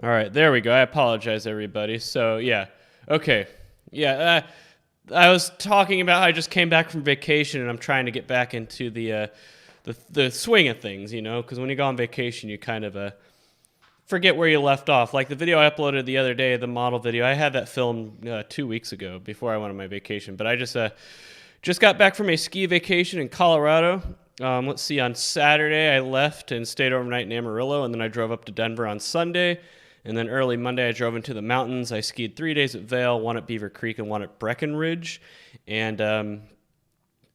All right, there we go. I apologize, everybody. So, yeah. Okay. Yeah, I was talking about how I just came back from vacation and I'm trying to get back into the swing of things, because when you go on vacation, you kind of forget where you left off. Like the video I uploaded the other day, the model video, I had that filmed 2 weeks ago before I went on my vacation, but I just got back from a ski vacation in Colorado. Let's see, on Saturday I left and stayed overnight in Amarillo, and then I drove up to Denver on Sunday. And then early Monday, I drove into the mountains. I skied 3 days at Vail, one at Beaver Creek, and one at Breckenridge. And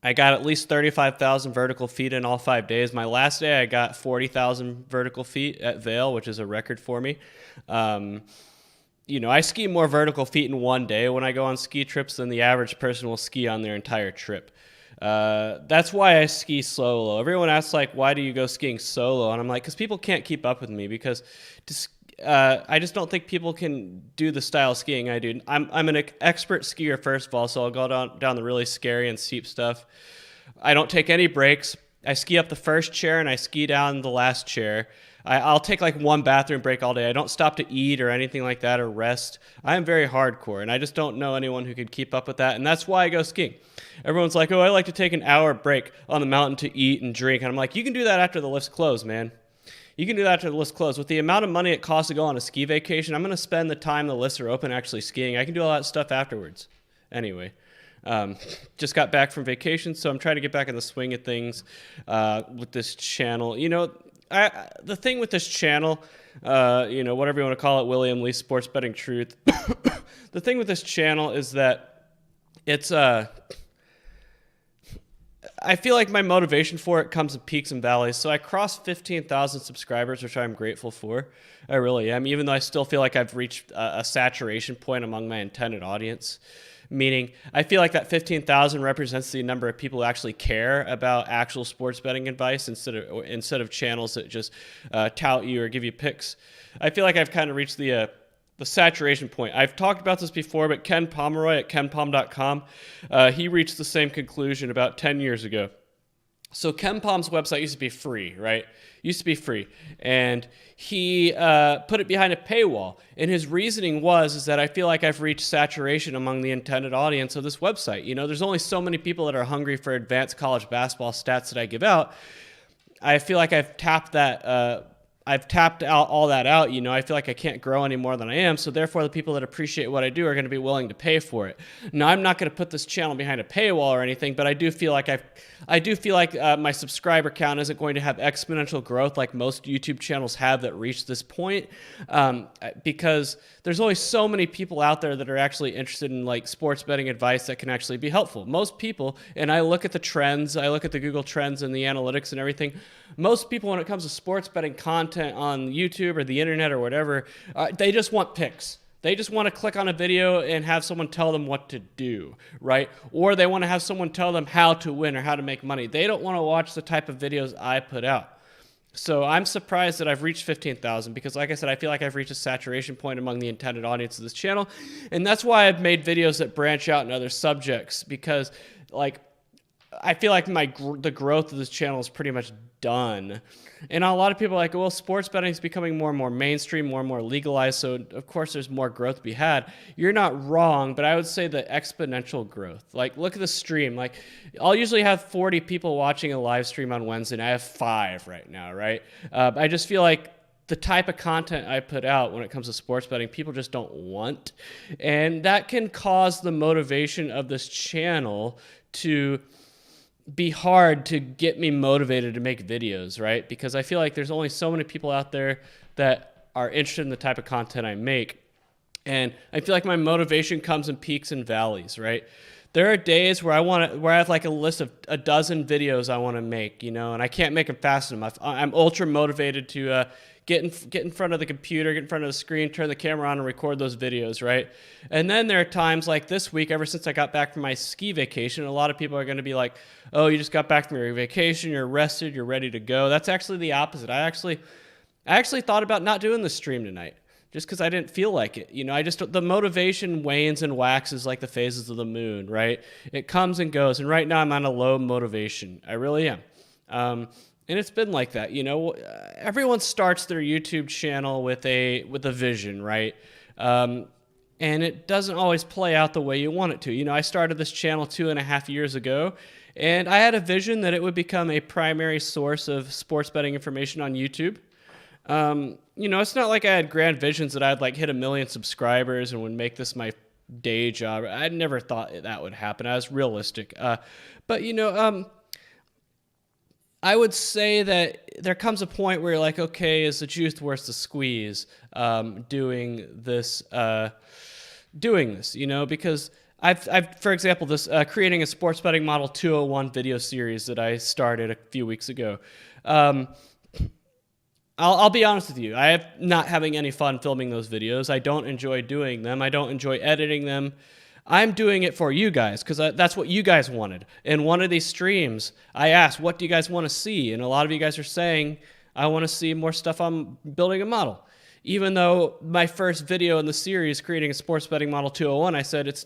I got at least 35,000 vertical feet in all 5 days. My last day, I got 40,000 vertical feet at Vail, which is a record for me. I ski more vertical feet in one day when I go on ski trips than the average person will ski on their entire trip. That's why I ski solo. Everyone asks, why do you go skiing solo? And I'm like, because people can't keep up with me, because I just don't think people can do the style of skiing I do. I'm an expert skier, first of all, so I'll go down the really scary and steep stuff. I don't take any breaks. I ski up the first chair and I ski down the last chair. I'll take one bathroom break all day. I don't stop to eat or anything like that or rest. I am very hardcore, and I just don't know anyone who could keep up with that, and that's why I go skiing. Everyone's like, oh, I like to take an hour break on the mountain to eat and drink, and I'm like, you can do that after the lifts close, man. You can do that after the lifts close. With the amount of money it costs to go on a ski vacation, I'm going to spend the time the lifts are open actually skiing. I can do all that stuff afterwards. Anyway, just got back from vacation, so I'm trying to get back in the swing of things with this channel. The thing with this channel, whatever you want to call it, William Leiss Sports Betting Truth, the thing with this channel is that it's I feel like my motivation for it comes in peaks and valleys. So I crossed 15,000 subscribers, which I'm grateful for. I really am, even though I still feel like I've reached a saturation point among my intended audience. Meaning, I feel like that 15,000 represents the number of people who actually care about actual sports betting advice instead of channels that just tout you or give you picks. I feel like I've kind of reached the saturation point. I've talked about this before, but Ken Pomeroy at kenpom.com, he reached the same conclusion about 10 years ago. So Ken Pom's website used to be free, right? Used to be free. And he put it behind a paywall. And his reasoning is that I feel like I've reached saturation among the intended audience of this website. There's only so many people that are hungry for advanced college basketball stats that I give out. I feel like I've tapped all that out. I feel like I can't grow any more than I am. So therefore, the people that appreciate what I do are going to be willing to pay for it. Now, I'm not going to put this channel behind a paywall or anything, but I do feel like my subscriber count isn't going to have exponential growth like most YouTube channels have that reach this point, because there's only so many people out there that are actually interested in sports betting advice that can actually be helpful. Most people, and I look at the trends, I look at the Google Trends and the analytics and everything. Most people, when it comes to sports betting content on YouTube or the internet or whatever, they just want picks. They just want to click on a video and have someone tell them what to do, right? Or they want to have someone tell them how to win or how to make money. They don't want to watch the type of videos I put out. So I'm surprised that I've reached 15,000 because, like I said, I feel like I've reached a saturation point among the intended audience of this channel. And that's why I've made videos that branch out in other subjects, because I feel like the growth of this channel is pretty much done. And a lot of people are like, well, sports betting is becoming more and more mainstream, more and more legalized, so of course there's more growth to be had. You're not wrong, but I would say the exponential growth. Look at the stream. I'll usually have 40 people watching a live stream on Wednesday, and I have 5 right now, right? I just feel like the type of content I put out when it comes to sports betting, people just don't want. And that can cause the motivation of this channel to be hard to get me motivated to make videos, right? Because I feel like there's only so many people out there that are interested in the type of content I make. And I feel like my motivation comes in peaks and valleys, right? There are days where I have a list of a dozen videos I want to make, and I can't make them fast enough. I'm ultra motivated to get in front of the computer, get in front of the screen, turn the camera on, and record those videos, right? And then there are times like this week, ever since I got back from my ski vacation, a lot of people are going to be like, oh, you just got back from your vacation, you're rested, you're ready to go. That's actually the opposite. I actually thought about not doing the stream tonight, just because I didn't feel like it. The motivation wanes and waxes like the phases of the moon, right? It comes and goes. And right now I'm on a low motivation. I really am. And it's been like that, everyone starts their YouTube channel with a vision, right? And it doesn't always play out the way you want it to. I started this channel 2.5 years ago, and I had a vision that it would become a primary source of sports betting information on YouTube. It's not like I had grand visions that I'd like hit 1 million subscribers and would make this my day job. I never thought that would happen. I was realistic. But I would say that there comes a point where you're like, okay, is the juice worth the squeeze? Doing this, because I've, for example, this creating a sports betting model 201 video series that I started a few weeks ago. I'll be honest with you. I am not having any fun filming those videos. I don't enjoy doing them. I don't enjoy editing them. I'm doing it for you guys because that's what you guys wanted. In one of these streams, I asked, what do you guys want to see? And a lot of you guys are saying, I want to see more stuff on building a model. Even though my first video in the series, creating a sports betting model 201, I said,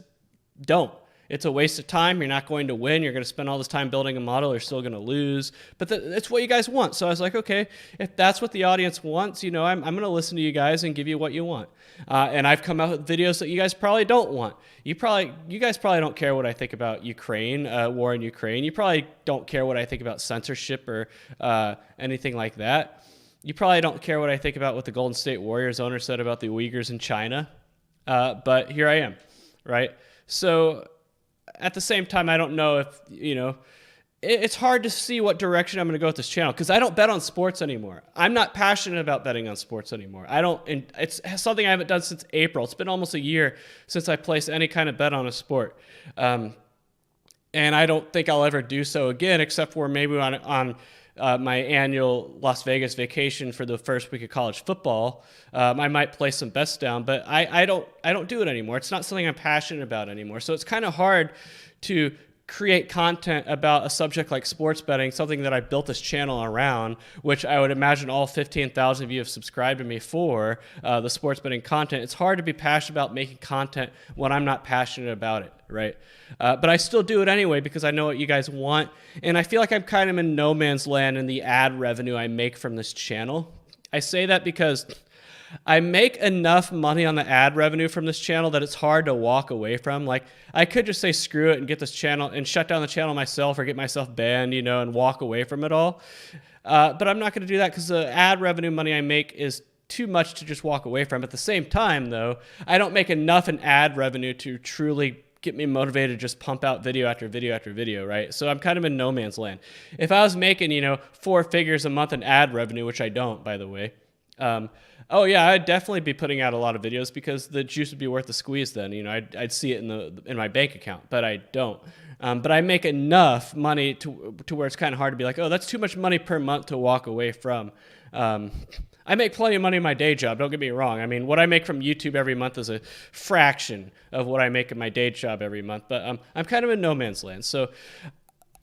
don't. It's a waste of time. You're not going to win. You're going to spend all this time building a model. You're still going to lose. But it's what you guys want. So I was like, okay, if that's what the audience wants, I'm going to listen to you guys and give you what you want. And I've come out with videos that you guys probably don't want. You guys probably don't care what I think about Ukraine, war in Ukraine. You probably don't care what I think about censorship or anything like that. You probably don't care what I think about what the Golden State Warriors owner said about the Uyghurs in China. But here I am, right? So at the same time, I don't know if, it's hard to see what direction I'm going to go with this channel because I don't bet on sports anymore. I'm not passionate about betting on sports anymore. It's something I haven't done since April. It's been almost a year since I placed any kind of bet on a sport. And I don't think I'll ever do so again, except for maybe on my annual Las Vegas vacation for the first week of college football. I might place some bets down, but I don't do it anymore. It's not something I'm passionate about anymore. So it's kind of hard to create content about a subject like sports betting, something that I built this channel around, which I would imagine all 15,000 of you have subscribed to me for, the sports betting content. It's hard to be passionate about making content when I'm not passionate about it, right? But I still do it anyway because I know what you guys want, and I feel like I'm kind of in no man's land in the ad revenue I make from this channel. I say that because I make enough money on the ad revenue from this channel that it's hard to walk away from. Like, I could just say screw it and get this channel and shut down the channel myself or get myself banned, and walk away from it all. But I'm not going to do that because the ad revenue money I make is too much to just walk away from. At the same time, though, I don't make enough in ad revenue to truly get me motivated to just pump out video after video after video, right? So I'm kind of in no man's land. If I was making, 4 figures a month in ad revenue, which I don't, by the way, oh yeah, I'd definitely be putting out a lot of videos because the juice would be worth the squeeze then. I'd see it in my bank account, but I don't. But I make enough money to where it's kind of hard to be like, oh, that's too much money per month to walk away from. I make plenty of money in my day job, don't get me wrong. I mean, what I make from YouTube every month is a fraction of what I make in my day job every month, but I'm kind of in no man's land. So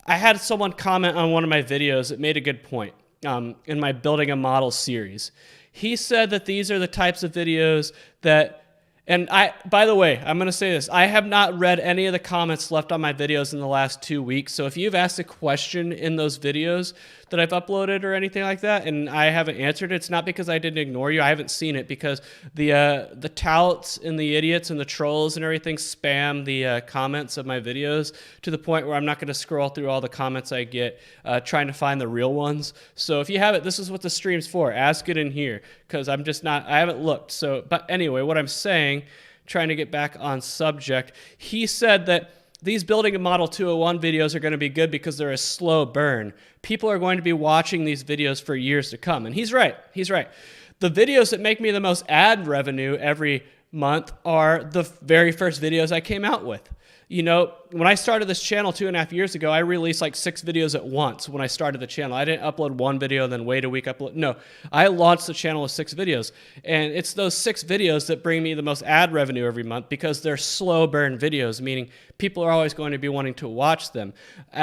I had someone comment on one of my videos that made a good point in my Building a Model series. He said that these are the types of videos that, and by the way, I'm going to say this, I have not read any of the comments left on my videos in the last 2 weeks. So if you've asked a question in those videos that I've uploaded or anything like that, and I haven't answered it, it's not because I didn't ignore you. I haven't seen it because the touts and the idiots and the trolls and everything spam the comments of my videos to the point where I'm not going to scroll through all the comments I get trying to find the real ones. So if you have it, this is what the stream's for. Ask it in here because I haven't looked. So, but anyway, what I'm saying, trying to get back on subject, he said that these Building a Model 201 videos are going to be good because they're a slow burn. People are going to be watching these videos for years to come. And he's right. He's right. The videos that make me the most ad revenue every month are the very first videos I came out with. When I started this channel 2.5 years ago, I released like 6 videos at once when I started the channel. I didn't upload one video, then wait a week, upload. No, I launched the channel with 6 videos. And it's those 6 videos that bring me the most ad revenue every month because they're slow burn videos, meaning people are always going to be wanting to watch them.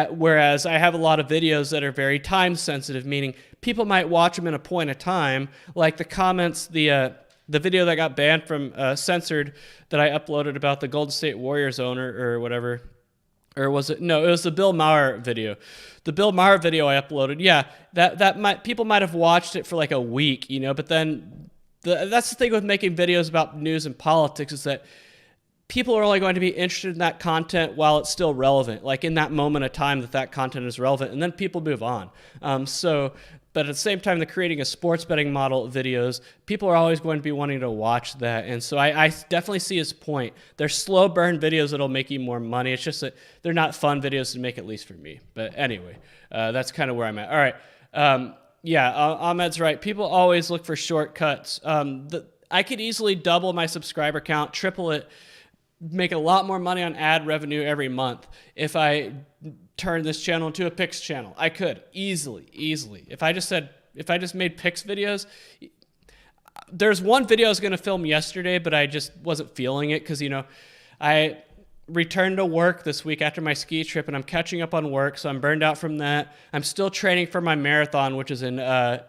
Whereas I have a lot of videos that are very time sensitive, meaning people might watch them in a point of time, like the comments, the video that got banned from censored that I uploaded about the Golden State Warriors owner or whatever, Or was it? No, it was the Bill Maher video. The Bill Maher video I uploaded. Yeah, people might have watched it for like a week, but then that's the thing with making videos about news and politics is that people are only going to be interested in that content while it's still relevant, like in that moment of time that content is relevant, and then people move on. But at the same time, the creating a sports betting model videos, people are always going to be wanting to watch that. And so I definitely see his point. They're slow burn videos that'll make you more money. It's just that they're not fun videos to make, at least for me. But anyway, that's kind of where I'm at. All right. Yeah, Ahmed's right. People always look for shortcuts. I could easily double my subscriber count, triple it, make a lot more money on ad revenue every month if I turn this channel into a picks channel. I could easily. If I just made picks videos, there's one video I was going to film yesterday, but I just wasn't feeling it because, I returned to work this week after my ski trip and I'm catching up on work. So I'm burned out from that. I'm still training for my marathon, which is in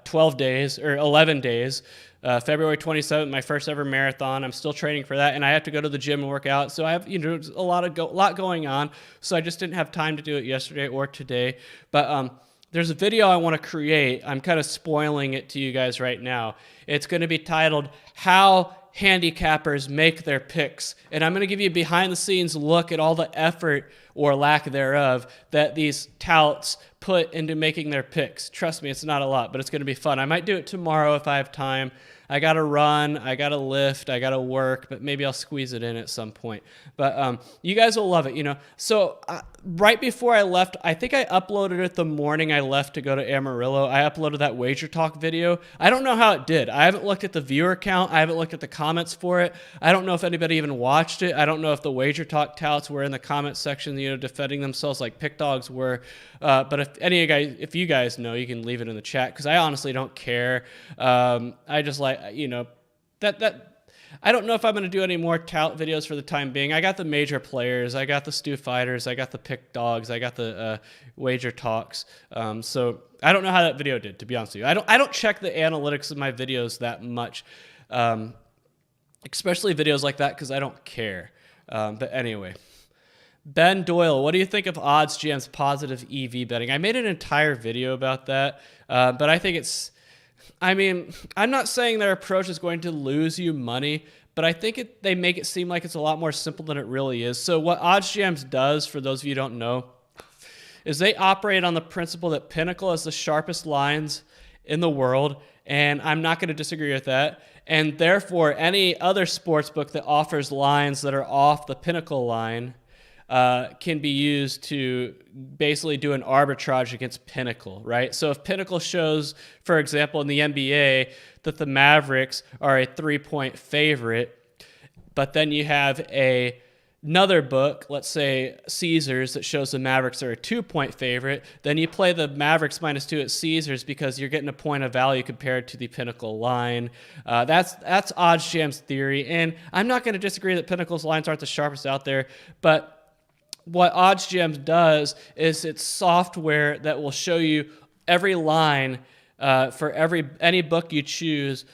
12 days or 11 days. February 27th, my first ever marathon. I'm still training for that, and I have to go to the gym and work out. So I have, a lot going on. So I just didn't have time to do it yesterday or today. But there's a video I want to create. I'm kind of spoiling it to you guys right now. It's going to be titled "How Handicappers Make Their Picks," and I'm going to give you a behind-the-scenes look at all the effort or lack thereof that these touts put into making their picks. Trust me, it's not a lot, but it's going to be fun. I might do it tomorrow if I have time. I got to run, I got to lift, I got to work, but maybe I'll squeeze it in at some point. But you guys will love it, So right before I left, I think I uploaded it the morning I left to go to Amarillo. I uploaded that Wager Talk video. I don't know how it did. I haven't looked at the viewer count. I haven't looked at the comments for it. I don't know if anybody even watched it. I don't know if the Wager Talk touts were in the comment section, defending themselves like pick dogs were. But if you guys know, you can leave it in the chat because I honestly don't care. I just like, that I don't know if I'm going to do any more tout videos for the time being. I got the major players. I got the stew fighters. I got the pick dogs. I got the wager talks. So I don't know how that video did, to be honest with you. I don't check the analytics of my videos that much, especially videos like that because I don't care. But anyway. Ben Doyle, what do you think of OddsJam's positive EV betting? I made an entire video about that, but I think I'm not saying their approach is going to lose you money, but I think they make it seem like it's a lot more simple than it really is. So what OddsJam does, for those of you who don't know, is they operate on the principle that Pinnacle has the sharpest lines in the world, and I'm not going to disagree with that. And therefore, any other sports book that offers lines that are off the Pinnacle line can be used to basically do an arbitrage against Pinnacle, right? So if Pinnacle shows, for example, in the NBA, that the Mavericks are a 3-point favorite, but then you have another book, let's say Caesars, that shows the Mavericks are a 2-point favorite, then you play the Mavericks -2 at Caesars because you're getting a point of value compared to the Pinnacle line. That's OddsJam's theory, and I'm not going to disagree that Pinnacle's lines aren't the sharpest out there, but what OddsJam does is it's software that will show you every line for any book you choose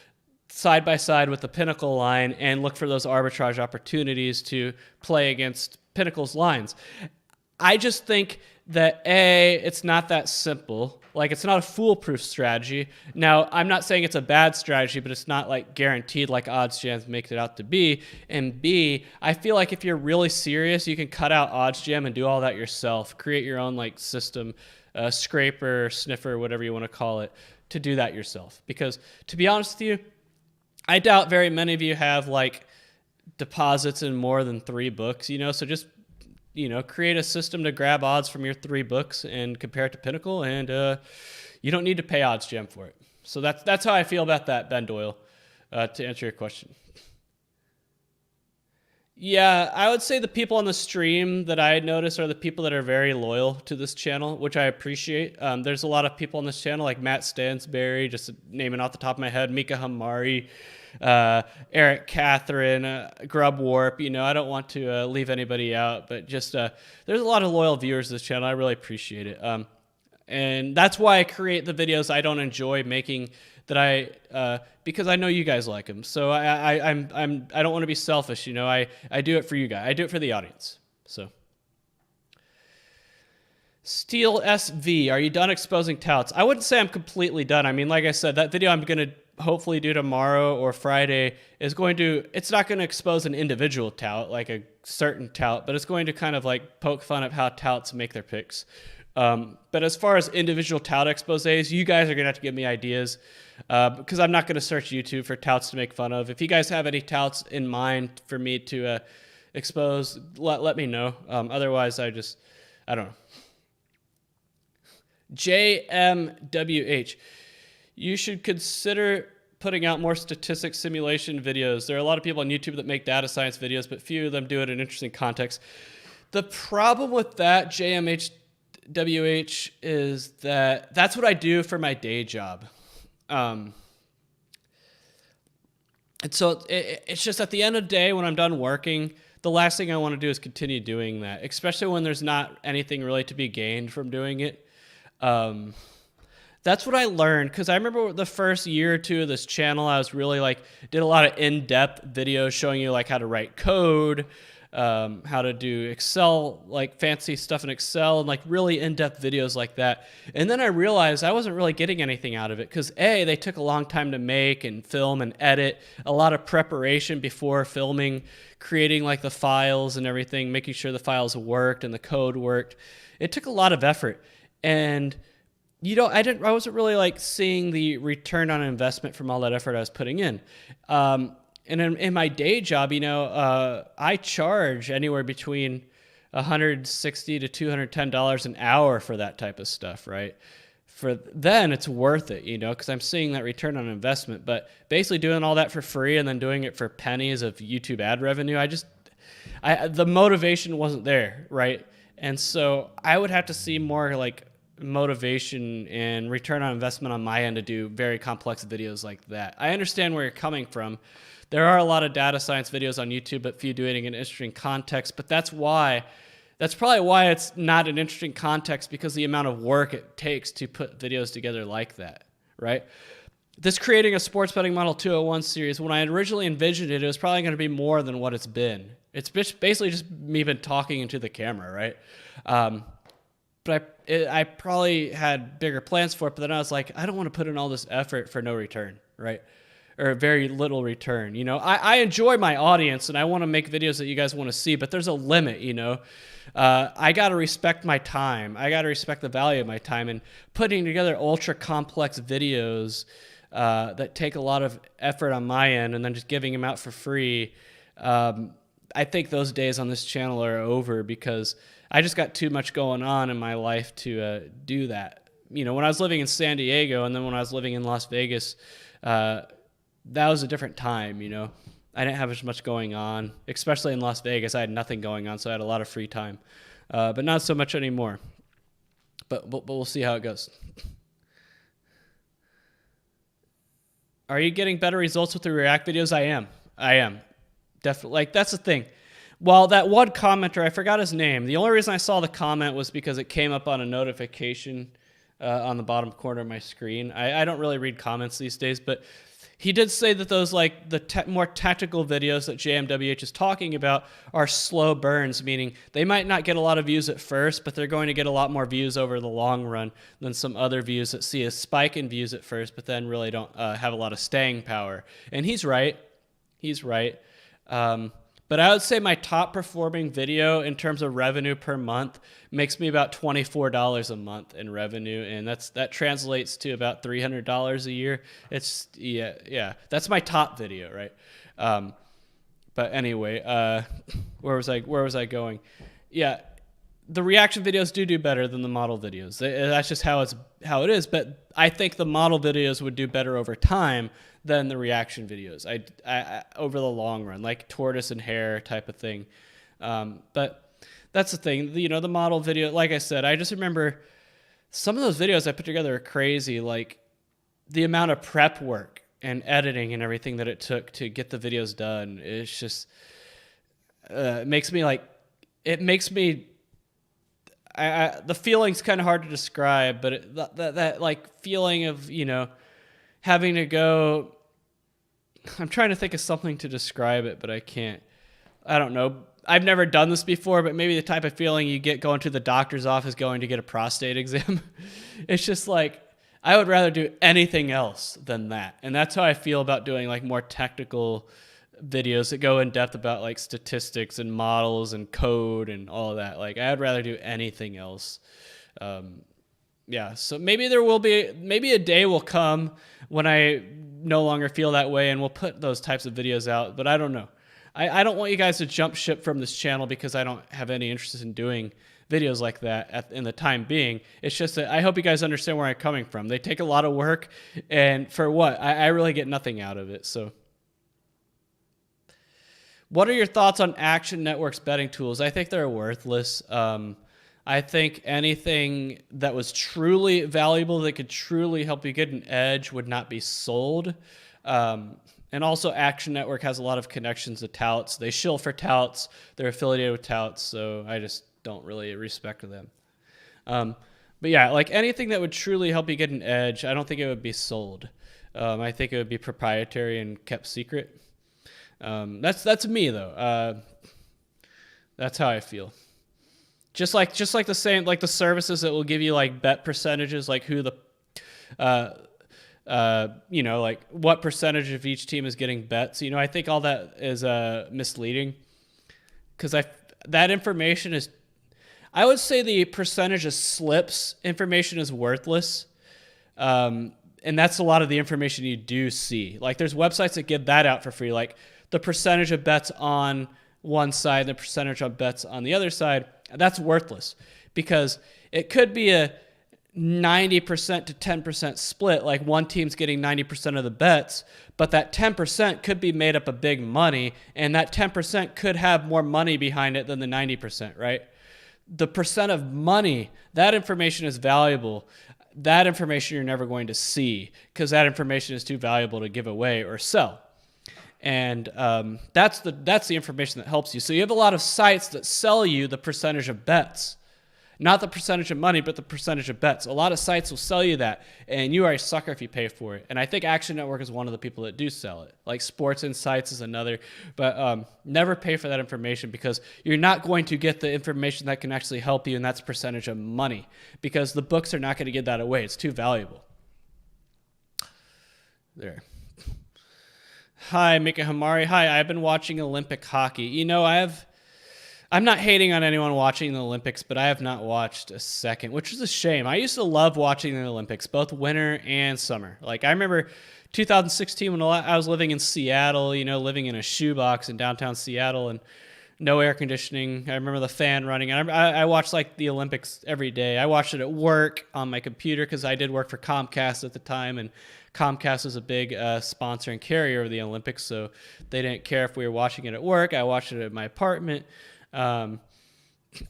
side by side with the Pinnacle line and look for those arbitrage opportunities to play against Pinnacle's lines. I just think that it's not that simple. Like, it's not a foolproof strategy. Now, I'm not saying it's a bad strategy, but it's not like guaranteed like OddsJam makes it out to be. And B, I feel like if you're really serious, you can cut out OddsJam and do all that yourself. Create your own like system, scraper, sniffer, whatever you want to call it, to do that yourself. Because to be honest with you, I doubt very many of you have like deposits in more than 3 books, so just create a system to grab odds from your 3 books and compare it to Pinnacle, and you don't need to pay OddsJam for it. So that's how I feel about that, Ben Doyle, to answer your question. Yeah, I would say the people on the stream that I notice are the people that are very loyal to this channel, which I appreciate. There's a lot of people on this channel, like Matt Stansberry, just naming off the top of my head, Mika Hamari, Eric Catherine, Grub Warp. I don't want to leave anybody out, but just there's a lot of loyal viewers to this channel. I really appreciate it. And that's why I create the videos I don't enjoy making, because I know you guys like them. So I don't want to be selfish. I do it for you guys. I do it for the audience. So Steel SV, are you done exposing touts? I wouldn't say I'm completely done. I mean, like I said, that video I'm going to hopefully do tomorrow or Friday is it's not going to expose an individual tout, like a certain tout, but it's going to kind of like poke fun at how touts make their picks. But as far as individual tout exposés, you guys are going to have to give me ideas because I'm not going to search YouTube for touts to make fun of. If you guys have any touts in mind for me to expose, let me know. Otherwise, I don't know. JMWH, you should consider putting out more statistics simulation videos. There are a lot of people on YouTube that make data science videos, but few of them do it in interesting context. The problem with that, JMWH, is that that's what I do for my day job. And so it's just at the end of the day when I'm done working, the last thing I want to do is continue doing that, especially when there's not anything really to be gained from doing it. That's what I learned, because I remember the first year or two of this channel, I was really did a lot of in-depth videos showing you how to write code, how to do Excel, fancy stuff in Excel, and really in-depth videos like that. And then I realized I wasn't really getting anything out of it because they took a long time to make and film and edit, a lot of preparation before filming, creating the files and everything, making sure the files worked and the code worked. It took a lot of effort. And I wasn't really seeing the return on investment from all that effort I was putting in. And in my day job, I charge anywhere between $160 to $210 an hour for that type of stuff, right? For then it's worth it, because I'm seeing that return on investment. But basically doing all that for free and then doing it for pennies of YouTube ad revenue, the motivation wasn't there, right? And so I would have to see more motivation and return on investment on my end to do very complex videos like that. I understand where you're coming from. There are a lot of data science videos on YouTube, but few doing it in interesting context. But that's probably why it's not an interesting context, because the amount of work it takes to put videos together like that, right? This Creating a Sports Betting Model 201 series, when I originally envisioned it, it was probably going to be more than what it's been. It's basically just me been talking into the camera, right? But I probably had bigger plans for it, but then I was like, I don't want to put in all this effort for no return, right? Or very little return. I enjoy my audience and I want to make videos that you guys want to see, but there's a limit, I got to respect my time. I got to respect the value of my time, and putting together ultra complex videos that take a lot of effort on my end and then just giving them out for free. I think those days on this channel are over because I just got too much going on in my life to do that. When I was living in San Diego and then when I was living in Las Vegas, that was a different time, I didn't have as much going on, especially in Las Vegas. I had nothing going on, so I had a lot of free time, but not so much anymore. But we'll see how it goes. Are you getting better results with the React videos? I am. Definitely. That's the thing. Well, that one commenter, I forgot his name. The only reason I saw the comment was because it came up on a notification on the bottom corner of my screen. I don't really read comments these days, but he did say that those more tactical videos that JMWH is talking about are slow burns, meaning they might not get a lot of views at first, but they're going to get a lot more views over the long run than some other views that see a spike in views at first, but then really don't have a lot of staying power. And he's right. But I would say my top performing video in terms of revenue per month makes me about $24 a month in revenue, and that translates to about $300 a year. It's that's my top video, right? But anyway, where was I going? Yeah, the reaction videos do better than the model videos. That's just how it is. But I think the model videos would do better over time than the reaction videos. I over the long run, like tortoise and hare type of thing. But that's the thing. The model video, like I said, I just remember some of those videos I put together are crazy. Like the amount of prep work and editing and everything that it took to get the videos done. It's just it makes me the feeling's kind of hard to describe, but that feeling of having to go. I'm trying to think of something to describe it, but I can't. I don't know. I've never done this before, but maybe the type of feeling you get going to the doctor's office going to get a prostate exam. It's just like, I would rather do anything else than that. And that's how I feel about doing like more technical videos that go in depth about like statistics and models and code and all of that. Like, I'd rather do anything else. Yeah, so maybe maybe a day will come when I no longer feel that way and we'll put those types of videos out, but I don't know. I don't want you guys to jump ship from this channel because I don't have any interest in doing videos like that in the time being. It's just that I hope you guys understand where I'm coming from. They take a lot of work, and for what? I really get nothing out of it. So, what are your thoughts on Action Network's betting tools? I think they're worthless. I think anything that was truly valuable that could truly help you get an edge would not be sold. And also, Action Network has a lot of connections to touts. They shill for touts. They're affiliated with touts, so I just don't really respect them. But yeah, like anything that would truly help you get an edge, I don't think it would be sold. I think it would be proprietary and kept secret. That's me though. That's how I feel. Just like the same, like the services that will give you like bet percentages, like who the like what percentage of each team is getting bets. I think all that is misleading, because that information is, I would say the percentage of slips information is worthless. And that's a lot of the information you do see. Like there's websites that give that out for free, like the percentage of bets on one side, the percentage of bets on the other side. That's worthless, because it could be a 90% to 10% split, like one team's getting 90% of the bets, but that 10% could be made up of big money, and that 10% could have more money behind it than the 90%, right? The percent of money, that information is valuable. That information you're never going to see, because that information is too valuable to give away or sell. And that's the information that helps you. So you have a lot of sites that sell you the percentage of bets. Not the percentage of money, but the percentage of bets. A lot of sites will sell you that, and you are a sucker if you pay for it. And I think Action Network is one of the people that do sell it. Like Sports Insights is another. But never pay for that information, because you're not going to get the information that can actually help you, and that's percentage of money. Because the books are not going to give that away. It's too valuable. There. Hi, Mika Hamari. Hi, I've been watching Olympic hockey. I'm not hating on anyone watching the Olympics, but I have not watched a second, which is a shame. I used to love watching the Olympics, both winter and summer. Like, I remember 2016 when I was living in Seattle, living in a shoebox in downtown Seattle and no air conditioning. I remember the fan running. And I watched, like, the Olympics every day. I watched it at work on my computer, because I did work for Comcast at the time, and Comcast was a big sponsor and carrier of the Olympics, so they didn't care if we were watching it at work. I watched it at my apartment. I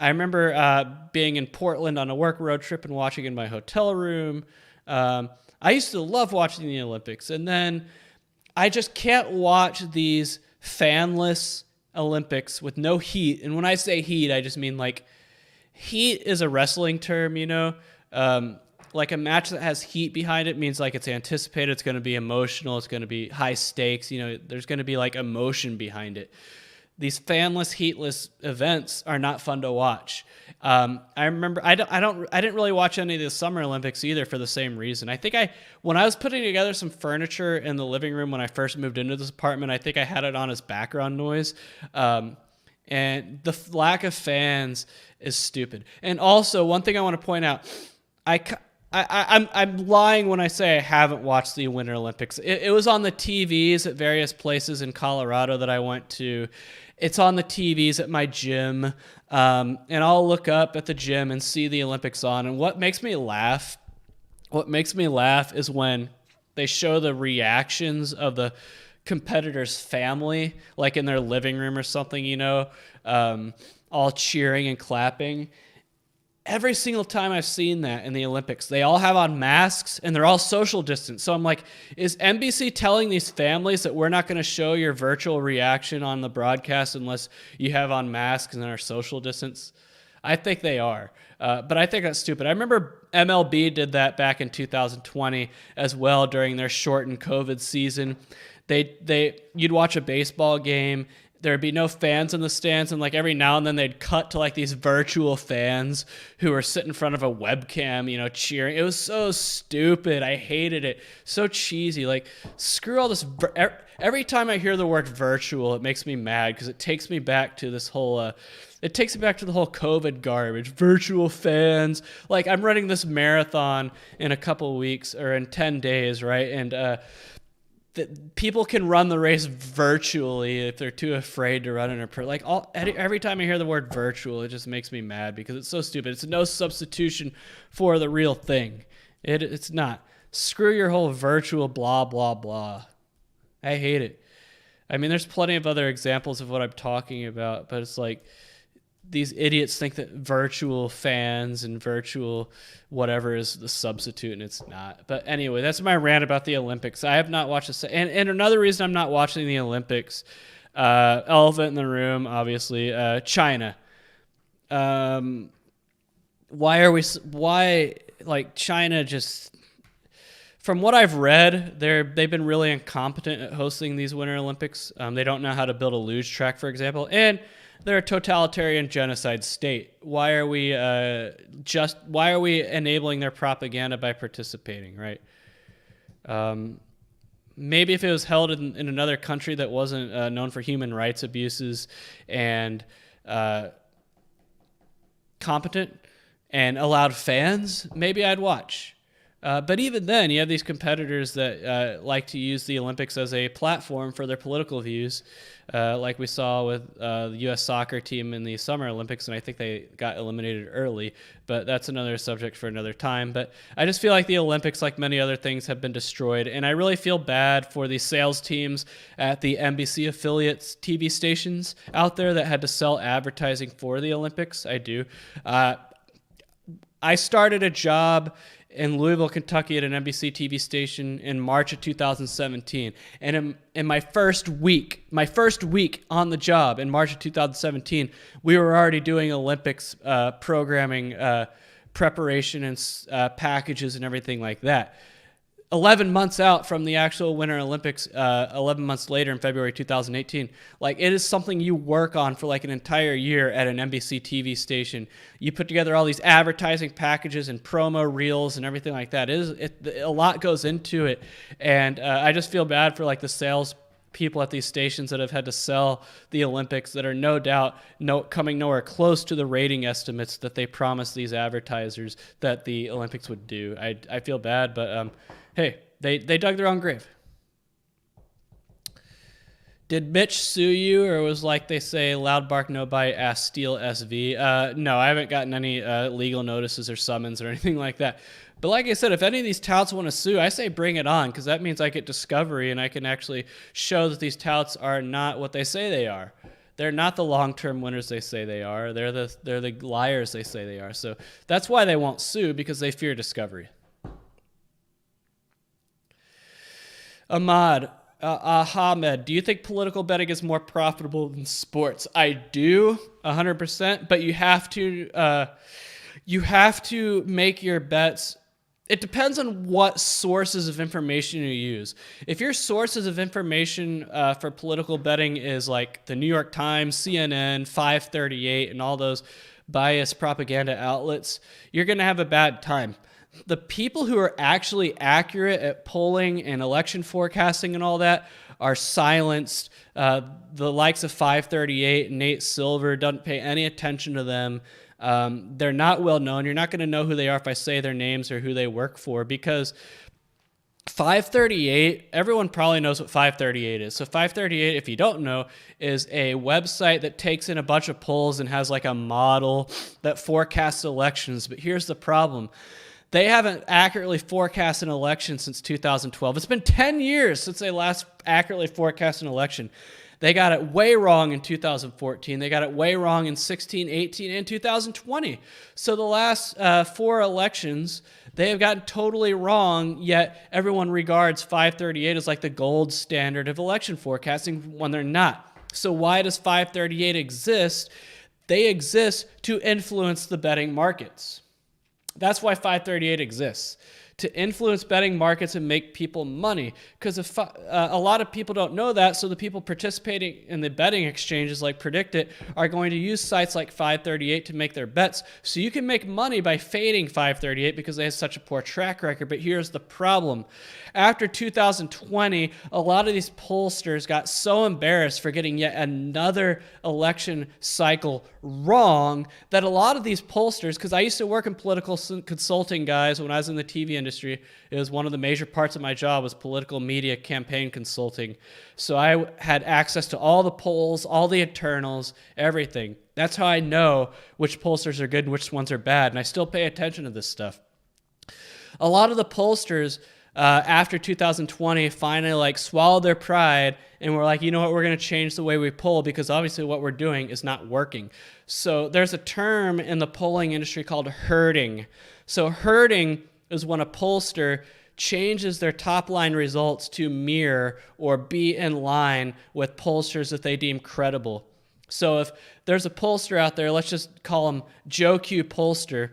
remember being in Portland on a work road trip and watching in my hotel room. I used to love watching the Olympics, and then I just can't watch these fanless Olympics with no heat. And when I say heat, I just mean like heat is a wrestling term, like a match that has heat behind it means like it's anticipated, it's going to be emotional, it's going to be high stakes, there's going to be like emotion behind it. These fanless, heatless events are not fun to watch. I remember I didn't really watch any of the Summer Olympics either for the same reason. I think when I was putting together some furniture in the living room when I first moved into this apartment, I think I had it on as background noise. And the lack of fans is stupid. And also, one thing I want to point out, I'm lying when I say I haven't watched the Winter Olympics. It was on the TVs at various places in Colorado that I went to. It's on the TVs at my gym, and I'll look up at the gym and see the Olympics on. And what makes me laugh is when they show the reactions of the competitor's family, like in their living room or something, all cheering and clapping. Every single time I've seen that in the Olympics, they all have on masks and they're all social distance. So I'm like, is NBC telling these families that we're not going to show your virtual reaction on the broadcast unless you have on masks and are social distance? I think they are. But I think that's stupid. I remember MLB did that back in 2020 as well during their shortened COVID season. You'd watch a baseball game. there'd be no fans in the stands, and like every now and then they'd cut to like these virtual fans who were sitting in front of a webcam, cheering. It was so stupid. I hated it. So cheesy. Like, screw all this. Every time I hear the word virtual, it makes me mad because it takes me back to this whole it takes me back to the whole COVID garbage. Virtual fans. Like, I'm running this marathon in a couple weeks, or in 10 days, right? And that people can run the race virtually if they're too afraid to run in a every time I hear the word virtual, it just makes me mad because it's so stupid. It's no substitution for the real thing. It's not. Screw your whole virtual blah blah blah. I hate it. I mean, there's plenty of other examples of what I'm talking about, but it's like these idiots think that virtual fans and virtual whatever is the substitute, and it's not. But anyway, that's my rant about the Olympics. I have not watched this. And another reason I'm not watching the Olympics, elephant in the room, obviously, China. Why China just, from what I've read, they've been really incompetent at hosting these Winter Olympics. They don't know how to build a luge track, for example. And they're a totalitarian genocide state. Why are we enabling their propaganda by participating, right? Maybe if it was held in another country that wasn't known for human rights abuses and competent and allowed fans, maybe I'd watch. But even then, you have these competitors that like to use the Olympics as a platform for their political views, like we saw with the U.S. soccer team in the Summer Olympics, and I think they got eliminated early, but that's another subject for another time. But I just feel like the Olympics, like many other things, have been destroyed, and I really feel bad for the sales teams at the NBC affiliates TV stations out there that had to sell advertising for the Olympics. I do. I started a job in Louisville, Kentucky at an NBC TV station in March of 2017. And in my first week on the job in March of 2017, we were already doing Olympics programming, preparation and packages and everything like that. 11 months out from the actual Winter Olympics, 11 months later in February 2018, like, it is something you work on for like an entire year at an NBC TV station. You put together all these advertising packages and promo reels and everything like that. A lot goes into it, and I just feel bad for like the sales people at these stations that have had to sell the Olympics that are no doubt coming nowhere close to the rating estimates that they promised these advertisers that the Olympics would do. I feel bad, but hey, they dug their own grave. Did Mitch sue you, or was, like they say, loud bark no bite, ass steal SV? No, I haven't gotten any legal notices or summons or anything like that. But like I said, if any of these touts want to sue, I say bring it on, because that means I get discovery and I can actually show that these touts are not what they say they are. They're not the long-term winners they say they are. They're the liars they say they are. So that's why they won't sue, because they fear discovery. Ahmad, do you think political betting is more profitable than sports? I do, 100%, but you have to make your bets. It depends on what sources of information you use. If your sources of information for political betting is like the New York Times, CNN, 538, and all those biased propaganda outlets, you're going to have a bad time. The people who are actually accurate at polling and election forecasting and all that are silenced. The likes of 538, Nate Silver, doesn't pay any attention to them. They're not well known. You're not going to know who they are if I say their names or who they work for, because 538, everyone probably knows what 538 is. So 538, if you don't know, is a website that takes in a bunch of polls and has like a model that forecasts elections. But here's the problem. They haven't accurately forecast an election since 2012. It's been 10 years since they last accurately forecast an election. They got it way wrong in 2014. They got it way wrong in 16, 18, and 2020. So the last 4 elections, they have gotten totally wrong, yet everyone regards 538 as like the gold standard of election forecasting when they're not. So why does 538 exist? They exist to influence the betting markets. That's why 538 exists, to influence betting markets and make people money. Because if a lot of people don't know that, so the people participating in the betting exchanges like PredictIt are going to use sites like 538 to make their bets. So you can make money by fading 538 because they have such a poor track record. But here's the problem. After 2020, a lot of these pollsters got so embarrassed for getting yet another election cycle wrong that a lot of these pollsters, because I used to work in political consulting, guys, when I was in the TV industry. It was one of the major parts of my job was political media campaign consulting. So I had access to all the polls, all the internals, everything. That's how I know which pollsters are good and which ones are bad. And I still pay attention to this stuff. A lot of the pollsters after 2020 finally swallowed their pride and were like, you know what, we're going to change the way we poll because obviously what we're doing is not working. So there's a term in the polling industry called herding. So herding is when a pollster changes their top line results to mirror or be in line with pollsters that they deem credible. So if there's a pollster out there, let's just call him Joe Q Pollster.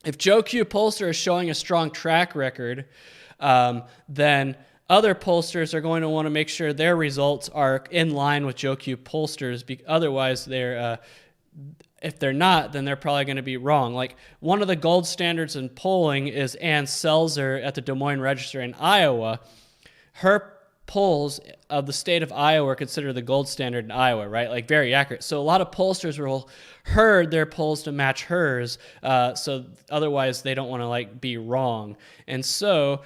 If Joe Q Pollster is showing a strong track record, then other pollsters are going to want to make sure their results are in line with Joe Q Pollsters. Otherwise, if they're not, then they're probably going to be wrong. Like one of the gold standards in polling is Ann Selzer at the Des Moines Register in Iowa. Her polls of the state of Iowa are considered the gold standard in Iowa, right? Like very accurate. So a lot of pollsters will herd their polls to match hers. So otherwise they don't want to be wrong. And so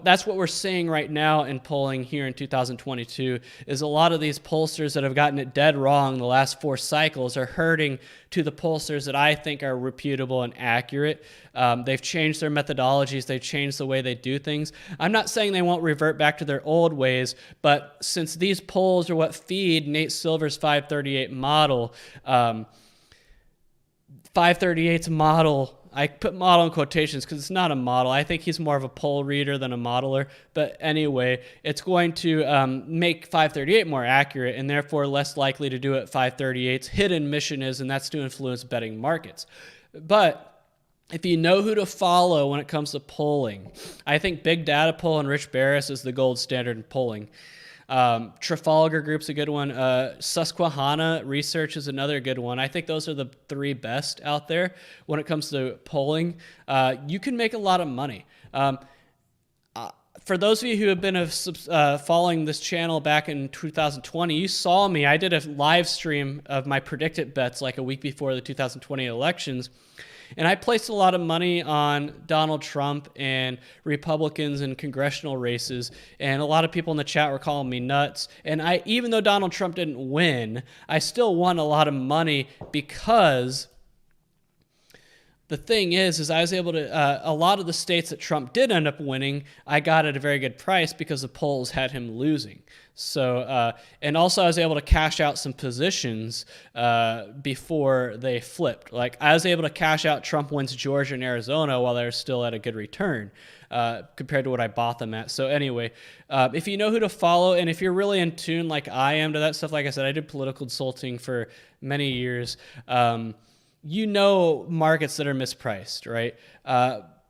that's what we're seeing right now in polling here in 2022 is a lot of these pollsters that have gotten it dead wrong the last 4 cycles are herding to the pollsters that I think are reputable and accurate. They've changed their methodologies. They've changed the way they do things. I'm not saying they won't revert back to their old ways, but since these polls are what feed Nate Silver's 538 model, 538's model, I put model in quotations because it's not a model. I think he's more of a poll reader than a modeler. But anyway, it's going to make 538 more accurate and therefore less likely to do what 538's hidden mission is, and that's to influence betting markets. But if you know who to follow when it comes to polling, I think Big Data Poll and Rich Barris is the gold standard in polling. Trafalgar Group's a good one. Susquehanna Research is another good one. I think those are the 3 best out there when it comes to polling. You can make a lot of money. For those of you who have been following this channel back in 2020, you saw me. I did a live stream of my PredictIt bets a week before the 2020 elections. And I placed a lot of money on Donald Trump and Republicans in congressional races. And a lot of people in the chat were calling me nuts. And even though Donald Trump didn't win, I still won a lot of money because the thing is I was able to, a lot of the states that Trump did end up winning, I got at a very good price because the polls had him losing. So, and also I was able to cash out some positions before they flipped. I was able to cash out Trump wins Georgia and Arizona while they're still at a good return compared to what I bought them at. So anyway, if you know who to follow and if you're really in tune like I am to that stuff, like I said, I did political consulting for many years. You know markets that are mispriced, right?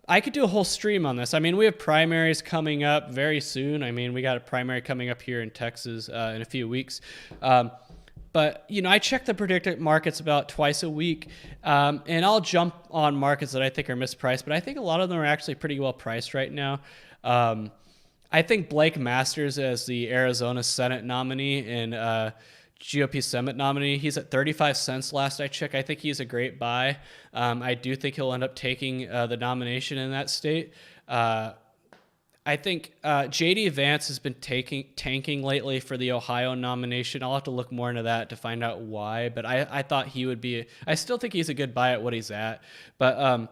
I could do a whole stream on this. I mean, we have primaries coming up very soon. I mean, we got a primary coming up here in Texas in a few weeks. But, I check the PredictIt markets about twice a week, and I'll jump on markets that I think are mispriced, but I think a lot of them are actually pretty well priced right now. I think Blake Masters as the Arizona Senate nominee and GOP Senate nominee. He's at 35 cents last I checked. I think he's a great buy. I do think he'll end up taking the nomination in that state. I think J.D. Vance has been tanking lately for the Ohio nomination. I'll have to look more into that to find out why. But I thought he would be. I still think he's a good buy at what he's at. But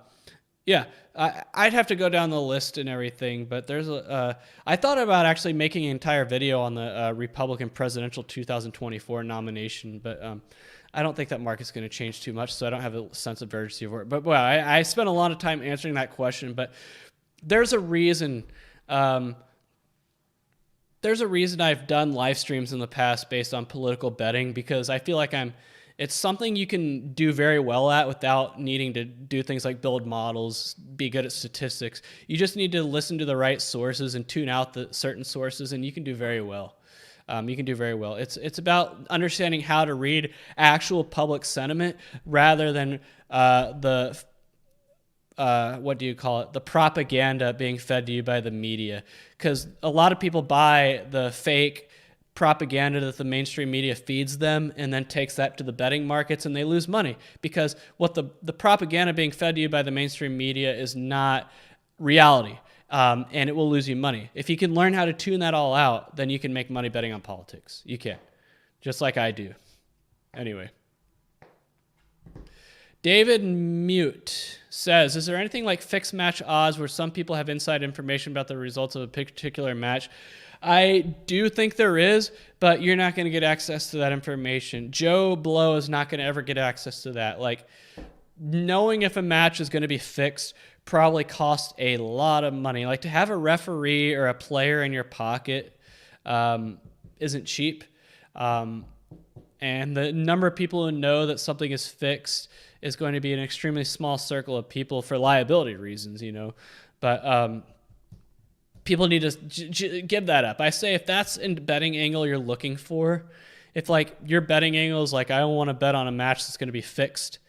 yeah, I'd have to go down the list and everything, but there's I thought about actually making an entire video on the Republican presidential 2024 nomination, but I don't think that market's going to change too much, so I don't have a sense of urgency for it. But well, I spent a lot of time answering that question, but there's a reason. There's a reason I've done live streams in the past based on political betting because I feel like I'm It's something you can do very well at without needing to do things like build models, be good at statistics. You just need to listen to the right sources and tune out the certain sources, and you can do very well. You can do very well. It's about understanding how to read actual public sentiment rather than the what do you call it? The propaganda being fed to you by the media. Because a lot of people buy the fake propaganda that the mainstream media feeds them and then takes that to the betting markets, and they lose money because what the propaganda being fed to you by the mainstream media is not reality. And it will lose you money. If you can learn how to tune that all out, then you can make money betting on politics. You can, just like I do. Anyway. David Mute says, is there anything like fixed match odds where some people have inside information about the results of a particular match? I do think there is, but you're not going to get access to that information. Joe Blow is not going to ever get access to that. Like, knowing if a match is going to be fixed probably costs a lot of money. Like, to have a referee or a player in your pocket isn't cheap. And the number of people who know that something is fixed is going to be an extremely small circle of people for liability reasons, you know. But people need to give that up. I say if that's in betting angle you're looking for, if like your betting angle is like, I don't want to bet on a match that's going to be fixed,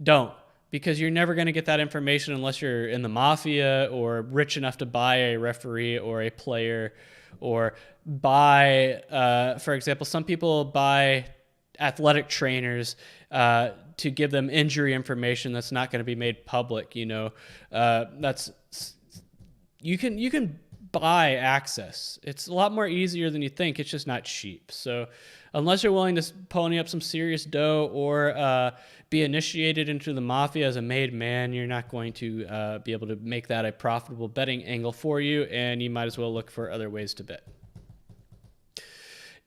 don't. Because you're never going to get that information unless you're in the mafia or rich enough to buy a referee or a player or buy, for example, some people buy athletic trainers to give them injury information that's not going to be made public. You know, you can buy access. It's a lot more easier than you think. It's just not cheap. So unless you're willing to pony up some serious dough or be initiated into the mafia as a made man, you're not going to be able to make that a profitable betting angle for you, and you might as well look for other ways to bet.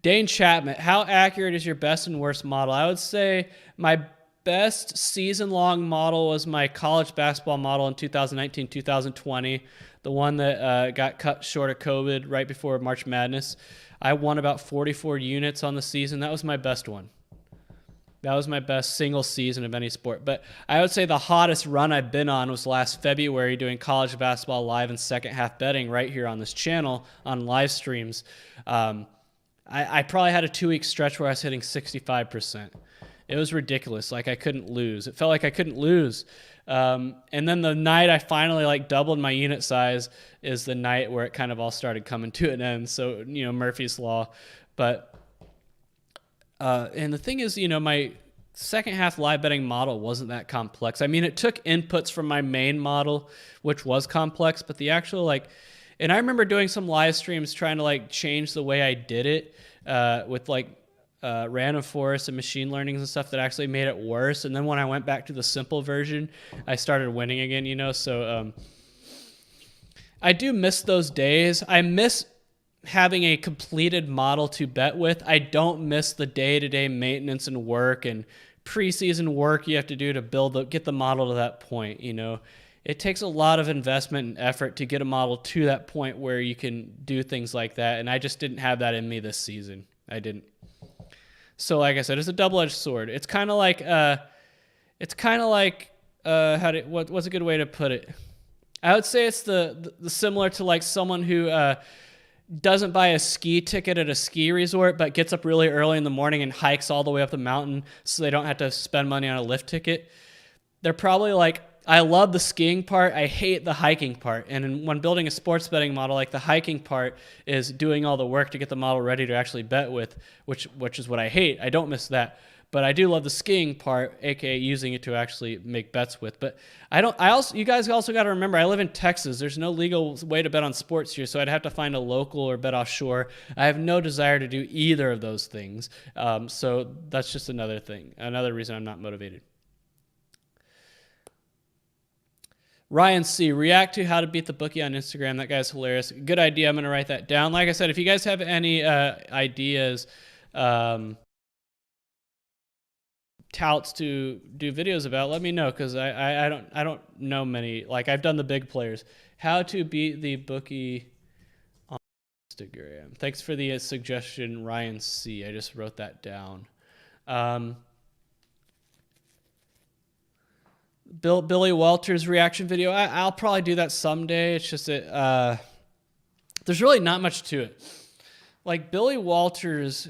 Dane Chapman, how accurate is your best and worst model? I would say my best season-long model was my college basketball model in 2019-2020, the one that got cut short of COVID right before March Madness. I won about 44 units on the season. That was my best one. That was my best single season of any sport. But I would say the hottest run I've been on was last February doing college basketball live and second half betting right here on this channel on live streams. I probably had a 2-week stretch where I was hitting 65%. It was ridiculous. Like, I couldn't lose. It felt like I couldn't lose. And then the night I finally like doubled my unit size is the night where it kind of all started coming to an end. So, you know, Murphy's Law. But, and the thing is, you know, my second half live betting model wasn't that complex. I mean, it took inputs from my main model, which was complex, but the actual like, and I remember doing some live streams trying to like change the way I did it with like random forest and machine learnings and stuff that actually made it worse. And then when I went back to the simple version, I started winning again, you know? So I do miss those days. I miss having a completed model to bet with. I don't miss the day-to-day maintenance and work and preseason work you have to do to get the model to that point, you know? It takes a lot of investment and effort to get a model to that point where you can do things like that, and I just didn't have that in me this season. I didn't. So like I said, it's a double-edged sword. It's kind of like what's a good way to put it? I would say it's the similar to like someone who doesn't buy a ski ticket at a ski resort but gets up really early in the morning and hikes all the way up the mountain so they don't have to spend money on a lift ticket. They're probably like, I love the skiing part. I hate the hiking part. And when building a sports betting model, like the hiking part is doing all the work to get the model ready to actually bet with, which is what I hate. I don't miss that. But I do love the skiing part, aka using it to actually make bets with. But you guys also got to remember, I live in Texas. There's no legal way to bet on sports here, so I'd have to find a local or bet offshore. I have no desire to do either of those things. So that's just another thing, another reason I'm not motivated. Ryan C., react to how to beat the bookie on Instagram. That guy's hilarious. Good idea. I'm going to write that down. Like I said, if you guys have any ideas, touts to do videos about, let me know, because I don't know many. Like, I've done the big players. How to beat the bookie on Instagram. Thanks for the suggestion, Ryan C. I just wrote that down. Billy Walters reaction video. I'll probably do that someday. It's just there's really not much to it. Like, Billy Walters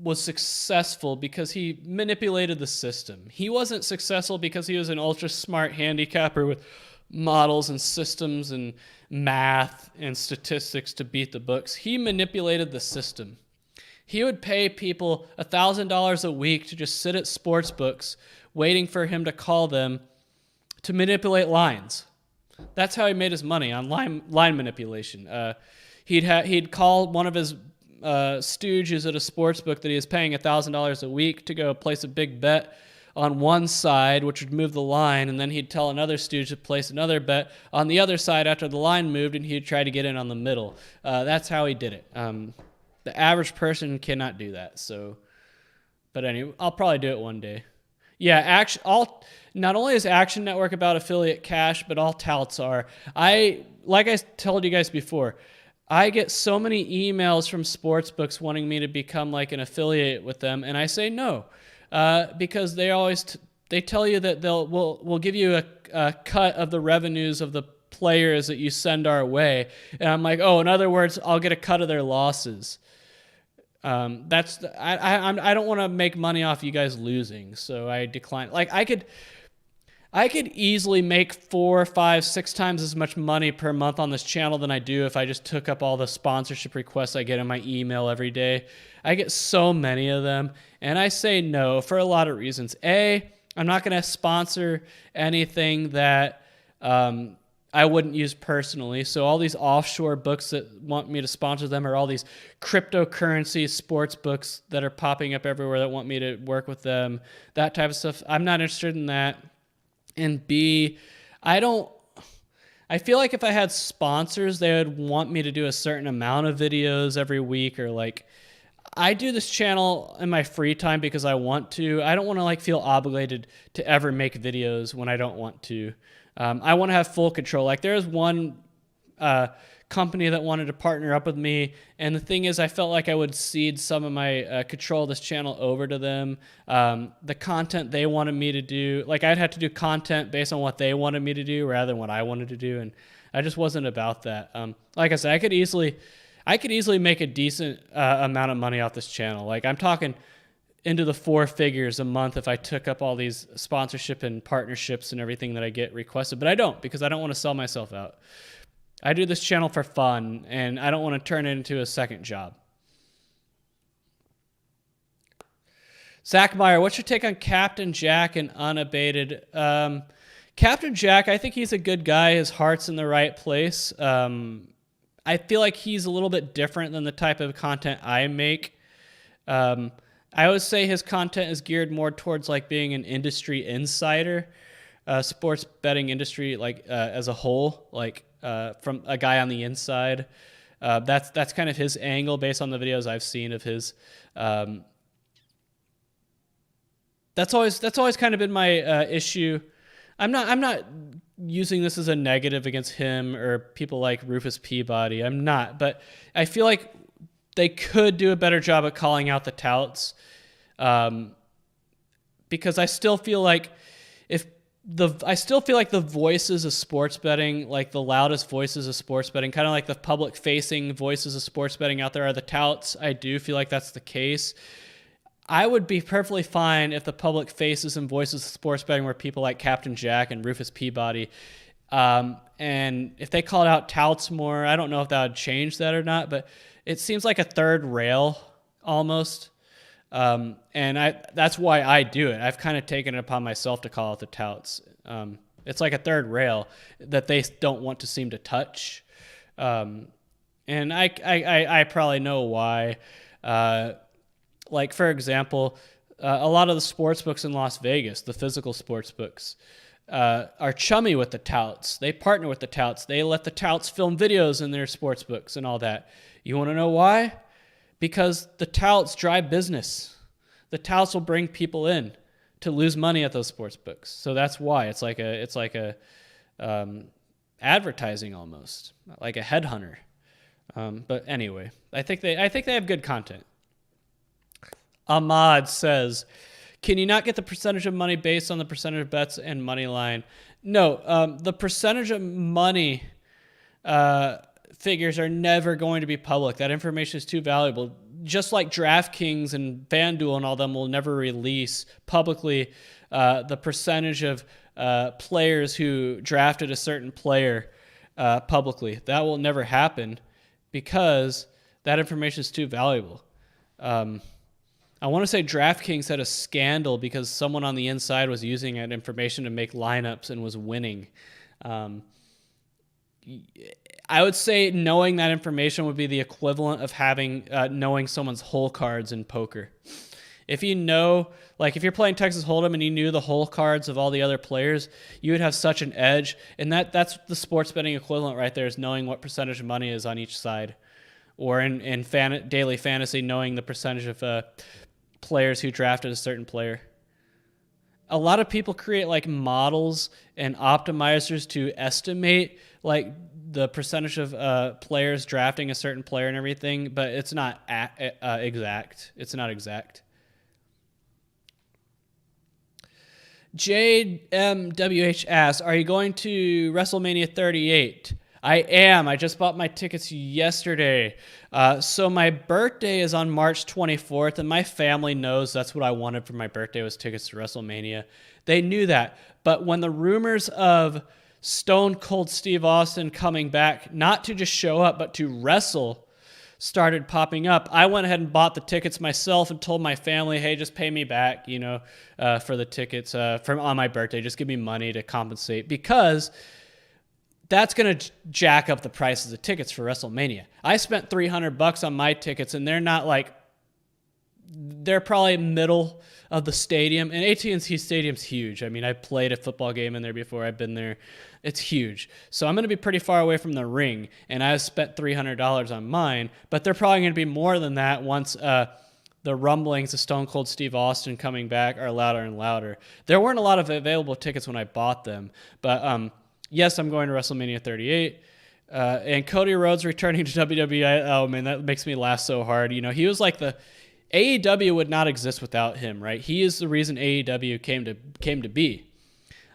was successful because he manipulated the system. He wasn't successful because he was an ultra smart handicapper with models and systems and math and statistics to beat the books. He manipulated the system. He would pay people $1,000 a week to just sit at sports books waiting for him to call them to manipulate lines. That's how he made his money, on line manipulation. He'd call one of his stooges at a sports book that he was paying $1,000 a week to go place a big bet on one side, which would move the line, and then he'd tell another stooge to place another bet on the other side after the line moved, and he'd try to get in on the middle. That's how he did it. The average person cannot do that. But anyway, I'll probably do it one day. Yeah, not only is Action Network about affiliate cash, but all touts are. Like I told you guys before, I get so many emails from sports books wanting me to become like an affiliate with them, and I say no, because they always they tell you that we'll give you a cut of the revenues of the players that you send our way, and I'm like, oh, in other words, I'll get a cut of their losses. I don't want to make money off you guys losing, so I decline. Like, I could easily make 4, 5, 6 times as much money per month on this channel than I do if I just took up all the sponsorship requests I get in my email every day. I get so many of them, and I say no for a lot of reasons. A, I'm not going to sponsor anything that I wouldn't use personally. So all these offshore books that want me to sponsor them, or all these cryptocurrency sports books that are popping up everywhere that want me to work with them, that type of stuff, I'm not interested in that. And B, I feel like if I had sponsors, they would want me to do a certain amount of videos every week, or like, I do this channel in my free time because I want to. I don't want to like feel obligated to ever make videos when I don't want to. I want to have full control. Like, there's one company that wanted to partner up with me, and the thing is, I felt like I would cede some of my control of this channel over to them. The content they wanted me to do, like, I'd have to do content based on what they wanted me to do rather than what I wanted to do, and I just wasn't about that. Like I said, I could easily make a decent amount of money off this channel. Like, I'm talking into the 4 figures a month if I took up all these sponsorship and partnerships and everything that I get requested, but I don't, because I don't want to sell myself out. I do this channel for fun, and I don't want to turn it into a second job. Zach Meyer, what's your take on Captain Jack and Unabated? Captain Jack, I think he's a good guy. His heart's in the right place. I feel like he's a little bit different than the type of content I make. I would say his content is geared more towards like being an industry insider, sports betting industry, like as a whole, like from a guy on the inside. That's kind of his angle based on the videos I've seen of his. That's always kind of been my issue. I'm not using this as a negative against him or people like Rufus Peabody. I'm not, but I feel like they could do a better job at calling out the touts, because I still feel like the voices of sports betting, like the loudest voices of sports betting, kind of like the public-facing voices of sports betting out there are the touts. I do feel like that's the case. I would be perfectly fine if the public faces and voices of sports betting were people like Captain Jack and Rufus Peabody. And if they called out touts more, I don't know if that would change that or not, but it seems like a third rail almost. And that's why I do it. I've kind of taken it upon myself to call out the touts. It's like a third rail that they don't want to seem to touch. And I probably know why. Like, for example, a lot of the sports books in Las Vegas, the physical sports books, are chummy with the touts. They partner with the touts. They let the touts film videos in their sports books and all that. You want to know why? Because the touts drive business. The touts will bring people in to lose money at those sports books. So that's why it's like a advertising almost, like a headhunter. But anyway, I think they have good content. Ahmad says, Can you not get the percentage of money based on the percentage of bets and money line? No, the percentage of money figures are never going to be public. That information is too valuable. Just like DraftKings and FanDuel and all them will never release publicly the percentage of players who drafted a certain player publicly. That will never happen because that information is too valuable. I want to say DraftKings had a scandal because someone on the inside was using that information to make lineups and was winning. I would say knowing that information would be the equivalent of having knowing someone's hole cards in poker. If you know, like if you're playing Texas Hold'em and you knew the hole cards of all the other players, you would have such an edge. And that's the sports betting equivalent right there, is knowing what percentage of money is on each side. Or in daily fantasy, knowing the percentage of players who drafted a certain player. A lot of people create like models and optimizers to estimate like the percentage of players drafting a certain player and everything, but it's not exact. It's not exact. JMWH asks, are you going to WrestleMania 38? I am. I just bought my tickets yesterday. So my birthday is on March 24th, and my family knows that's what I wanted for my birthday was tickets to WrestleMania. They knew that. But when the rumors of Stone Cold Steve Austin coming back, not to just show up, but to wrestle, started popping up, I went ahead and bought the tickets myself and told my family, hey, just pay me back, for the tickets on my birthday. Just give me money to compensate, because that's going to jack up the prices of tickets for WrestleMania. I spent $300 on my tickets, and they're probably middle of the stadium. And AT&T Stadium's huge. I mean, I played a football game in there before. I've been there. It's huge. So I'm going to be pretty far away from the ring, and I spent $300 on mine. But they're probably going to be more than that once the rumblings of Stone Cold Steve Austin coming back are louder and louder. There weren't a lot of available tickets when I bought them, but yes, I'm going to WrestleMania 38. And Cody Rhodes returning to WWE. Oh, man, that makes me laugh so hard. He was like AEW would not exist without him, right? He is the reason AEW came to be.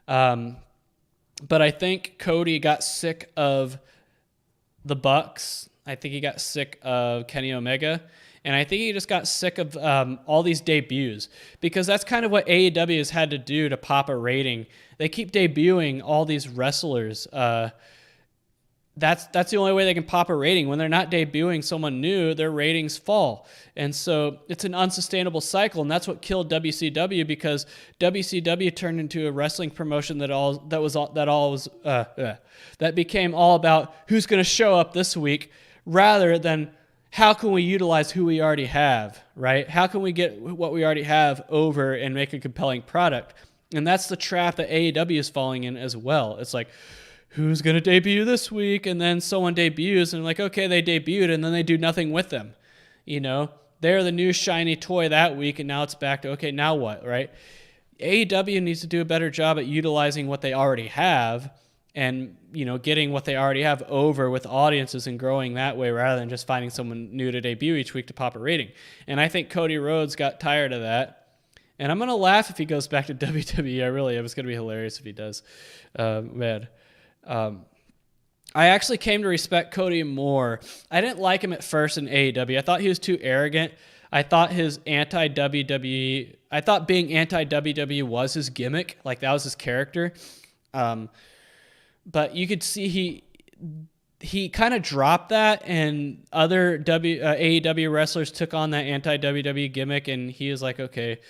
But I think Cody got sick of the Bucks. I think he got sick of Kenny Omega. And I think he just got sick of all these debuts, because that's kind of what AEW has had to do to pop a rating. They keep debuting all these wrestlers. That's the only way they can pop a rating. When they're not debuting someone new, their ratings fall. And so it's an unsustainable cycle, and that's what killed WCW, because WCW turned into a wrestling promotion that became all about who's going to show up this week, rather than how can we utilize who we already have, right? How can we get what we already have over and make a compelling product? And that's the trap that AEW is falling in as well. It's like, who's going to debut this week? And then someone debuts, and like, okay, they debuted, and then they do nothing with them. They're the new shiny toy that week, and now it's back to, okay, now what, right? AEW needs to do a better job at utilizing what they already have and, getting what they already have over with audiences and growing that way, rather than just finding someone new to debut each week to pop a rating. And I think Cody Rhodes got tired of that. And I'm going to laugh if he goes back to WWE. It was going to be hilarious if he does. Man. I actually came to respect Cody more. I didn't like him at first in AEW. I thought he was too arrogant. I thought being anti-WWE was his gimmick. Like, that was his character. But you could see he kind of dropped that, and other AEW wrestlers took on that anti-WWE gimmick, and he was like, okay,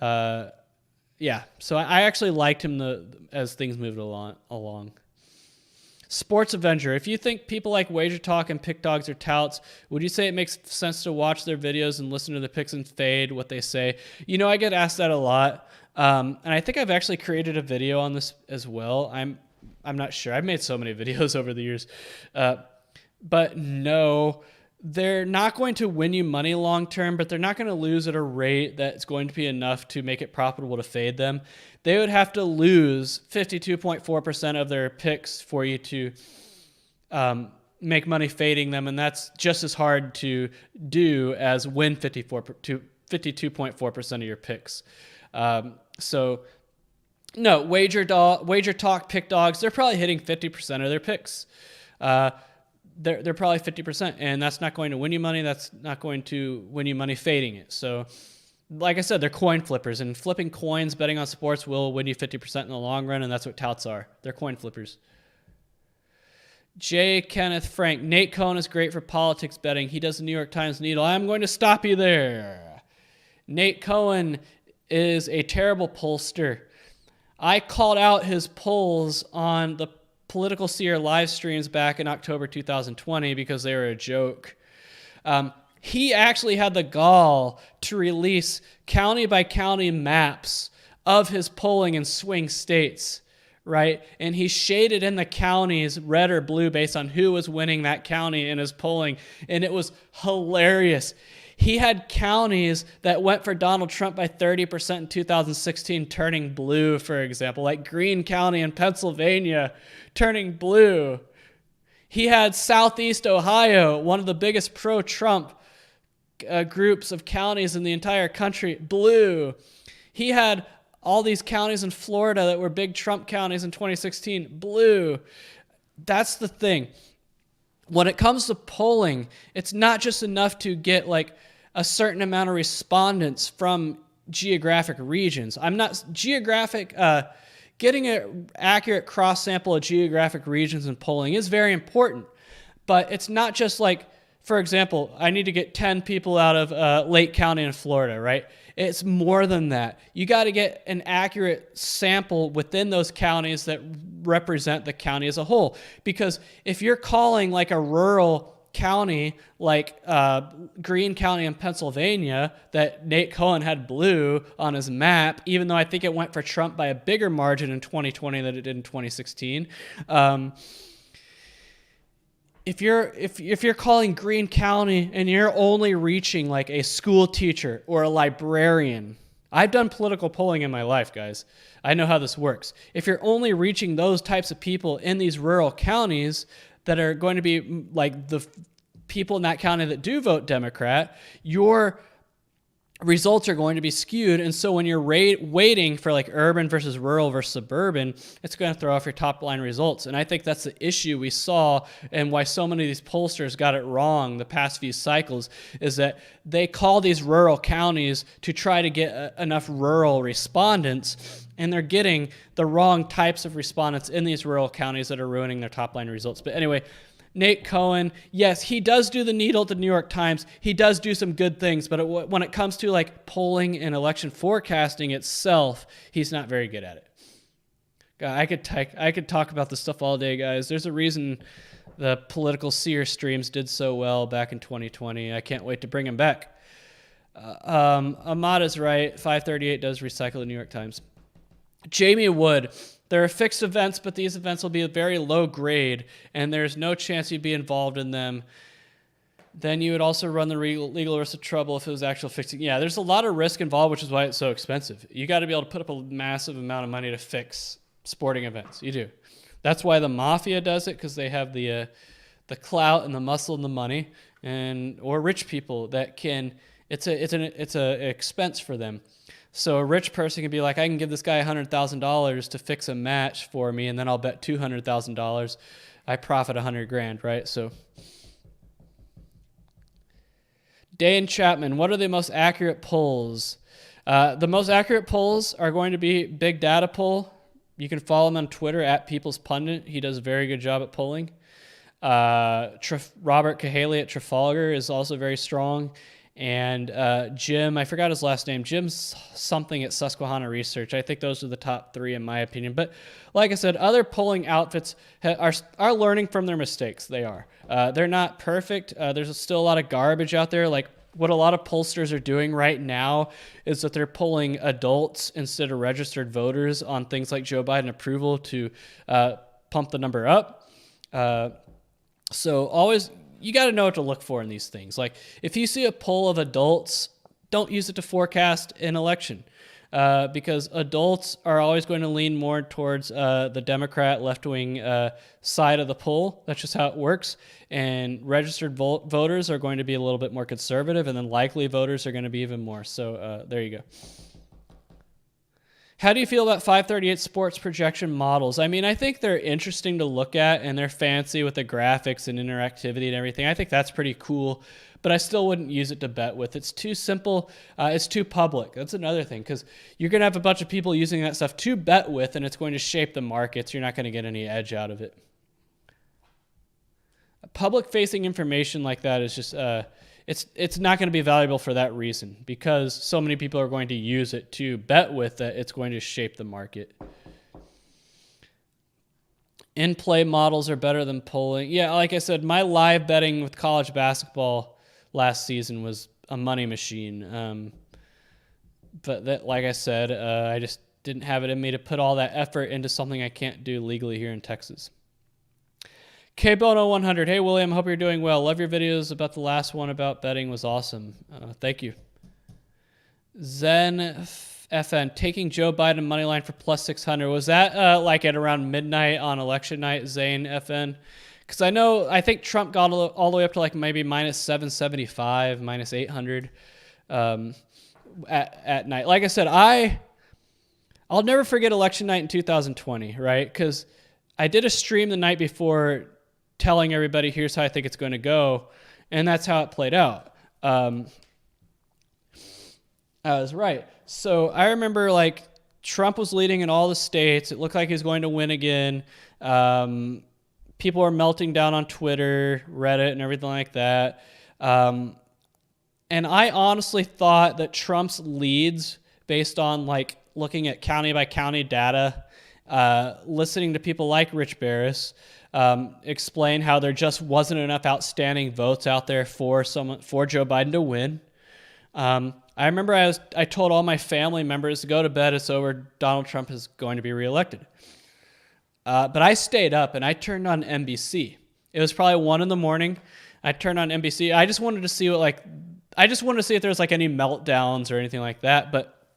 yeah. So I actually liked him as things moved along. Sports Avenger, if you think people like Wager Talk and Pick Dogs are touts, would you say it makes sense to watch their videos and listen to the picks and fade what they say? I get asked that a lot, and I think I've actually created a video on this as well. I'm not sure. I've made so many videos over the years, but no, they're not going to win you money long term, but they're not going to lose at a rate that's going to be enough to make it profitable to fade them. They would have to lose 52.4% of their picks for you to make money fading them, and that's just as hard to do as win 52.4% of your picks. So no, Wager Talk pick dogs, they're probably hitting 50% of their picks. They're probably 50%, and that's not going to win you money. That's not going to win you money fading it. So like I said, they're coin flippers, and flipping coins, betting on sports will win you 50% in the long run, and that's what touts are. They're coin flippers. J. Kenneth Frank, Nate Cohn is great for politics betting. He does the New York Times needle. I'm going to stop you there. Nate Cohn is a terrible pollster. I called out his polls on the Political Seer live streams back in October 2020 because they were a joke. He actually had the gall to release county by county maps of his polling in swing states, right? And he shaded in the counties red or blue based on who was winning that county in his polling. And it was hilarious. He had counties that went for Donald Trump by 30% in 2016 turning blue, for example, like Greene County in Pennsylvania turning blue. He had Southeast Ohio, one of the biggest pro-Trump groups of counties in the entire country, blue. He had all these counties in Florida that were big Trump counties in 2016, blue. That's the thing. When it comes to polling, it's not just enough to get like a certain amount of respondents from geographic regions. Getting an accurate cross sample of geographic regions in polling is very important, but it's not just like, for example, I need to get 10 people out of Lake County in Florida, right? It's more than that. You got to get an accurate sample within those counties that represent the county as a whole. Because if you're calling like a rural county like Greene County in Pennsylvania that Nate Cohn had blue on his map, even though I think it went for Trump by a bigger margin in 2020 than it did in 2016, if you're calling Greene County and you're only reaching like a school teacher or a librarian, I've done political polling in my life, guys. I know how this works. If you're only reaching those types of people in these rural counties that are going to be like the people in that county that do vote Democrat, your results are going to be skewed. And so when you're waiting for like urban versus rural versus suburban, it's going to throw off your top line results. And I think that's the issue we saw and why so many of these pollsters got it wrong the past few cycles is that they call these rural counties to try to get enough rural respondents, and they're getting the wrong types of respondents in these rural counties that are ruining their top line results. But anyway, Nate Cohn, yes, he does do the needle at the New York Times. He does do some good things, but when it comes to like polling and election forecasting itself, he's not very good at it. God, I could talk about this stuff all day, guys. There's a reason the Political Seer streams did so well back in 2020. I can't wait to bring him back. Ahmad is right. 538 does recycle the New York Times. Jamie Wood, there are fixed events, but these events will be a very low grade, and there's no chance you'd be involved in them. Then you would also run the legal risk of trouble if it was actual fixing. Yeah, there's a lot of risk involved, which is why it's so expensive. You got to be able to put up a massive amount of money to fix sporting events. You do. That's why the mafia does it, because they have the clout and the muscle and the money, or rich people that can. It's an expense for them. So a rich person can be like, I can give this guy $100,000 to fix a match for me, and then I'll bet $200,000. I profit $100,000, right? So, Dane Chapman, what are the most accurate polls? The most accurate polls are going to be Big Data Poll. You can follow him on Twitter at People's Pundit. He does a very good job at polling. Robert Cahaley at Trafalgar is also very strong. And Jim, I forgot his last name, Jim's something at Susquehanna Research. I think those are the top three in my opinion. But like I said, other polling outfits are learning from their mistakes. They are. They're not perfect. There's still a lot of garbage out there. Like what a lot of pollsters are doing right now is that they're polling adults instead of registered voters on things like Joe Biden approval to pump the number up. So always... You got to know what to look for in these things. Like if you see a poll of adults, don't use it to forecast an election because adults are always going to lean more towards the Democrat left-wing side of the poll. That's just how it works. And registered voters are going to be a little bit more conservative, and then likely voters are going to be even more. So there you go. How do you feel about 538 sports projection models? I mean, I think they're interesting to look at, and they're fancy with the graphics and interactivity and everything. I think that's pretty cool, but I still wouldn't use it to bet with. It's too simple. It's too public. That's another thing, because you're going to have a bunch of people using that stuff to bet with, and it's going to shape the markets. You're not going to get any edge out of it. Public-facing information like that is just... It's not going to be valuable for that reason, because so many people are going to use it to bet with that it's going to shape the market. In-play models are better than polling. Yeah, like I said, my live betting with college basketball last season was a money machine. But that, like I said, I just didn't have it in me to put all that effort into something I can't do legally here in Texas. KBono100, hey William, hope you're doing well. Love your videos about the last one about betting was awesome. Thank you. Zen FN, taking Joe Biden money line for plus 600. Was that like at around midnight on election night, Zane FN? Because I think Trump got all the way up to like maybe minus 775, minus 800 at night. Like I said, I'll never forget election night in 2020, right? Because I did a stream the night before telling everybody, here's how I think it's going to go. And that's how it played out. I was right. So I remember like Trump was leading in all the states. It looked like he was going to win again. People were melting down on Twitter, Reddit, and everything like that. And I honestly thought that Trump's leads, based on like looking at county by county data, listening to people like Rich Barris, explain how there just wasn't enough outstanding votes out there for Joe Biden to win. I remember I told all my family members to go to bed. It's over. Donald Trump is going to be reelected. But I stayed up and I turned on NBC. It was probably 1 a.m. I turned on NBC. I just wanted to see if there was like any meltdowns or anything like that. But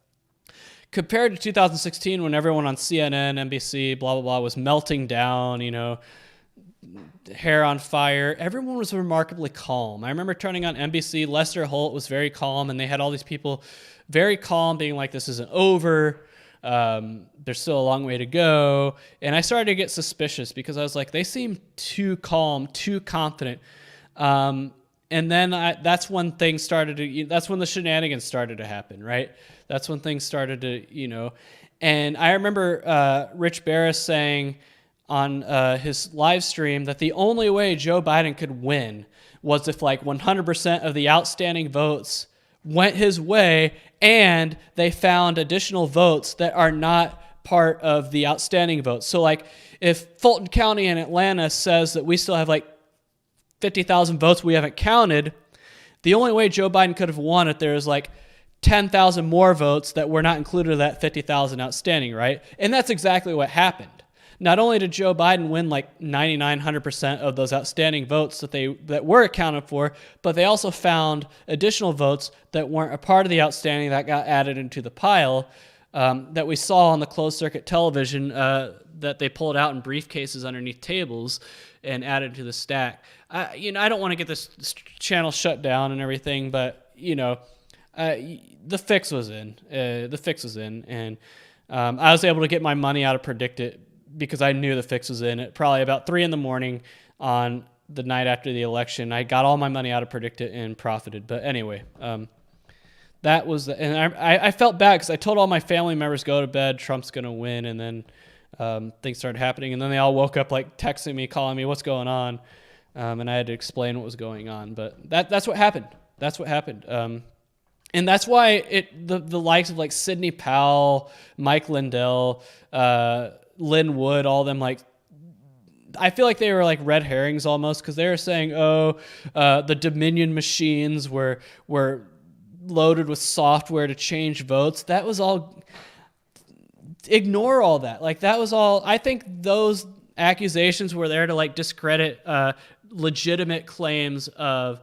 compared to 2016, when everyone on CNN, NBC, blah, blah, blah, was melting down, hair on fire, everyone was remarkably calm. I remember turning on NBC. Lester Holt was very calm, and they had all these people very calm, being like, this isn't over. There's still a long way to go. And I started to get suspicious because I was like, they seem too calm, too confident. And then that's when the shenanigans started to happen, right? That's when things started to, and I remember Rich Barris saying on his live stream that the only way Joe Biden could win was if like 100% of the outstanding votes went his way and they found additional votes that are not part of the outstanding votes. So like if Fulton County in Atlanta says that we still have like 50,000 votes we haven't counted, the only way Joe Biden could have won it, there is like 10,000 more votes that were not included in that 50,000 outstanding, right? And that's exactly what happened. Not only did Joe Biden win like 99-100% of those outstanding votes that were accounted for, but they also found additional votes that weren't a part of the outstanding that got added into the pile that we saw on the closed circuit television that they pulled out in briefcases underneath tables and added to the stack. I don't want to get this channel shut down and everything, but the fix was in. And I was able to get my money out of Predict It because I knew the fix was in. At probably about 3 a.m. on the night after the election, I got all my money out of Predict It and profited. But anyway, that was, and I felt bad because I told all my family members, go to bed, Trump's going to win, and then things started happening, and then they all woke up like texting me, calling me, what's going on? And I had to explain what was going on. But that's what happened. That's what happened. And that's why the likes of like Sidney Powell, Mike Lindell, Lynn Wood, all them, like, I feel like they were like red herrings almost, because they were saying, the Dominion machines were loaded with software to change votes. That was all, ignore all that. Like, that was all, I think those accusations were there to like discredit legitimate claims of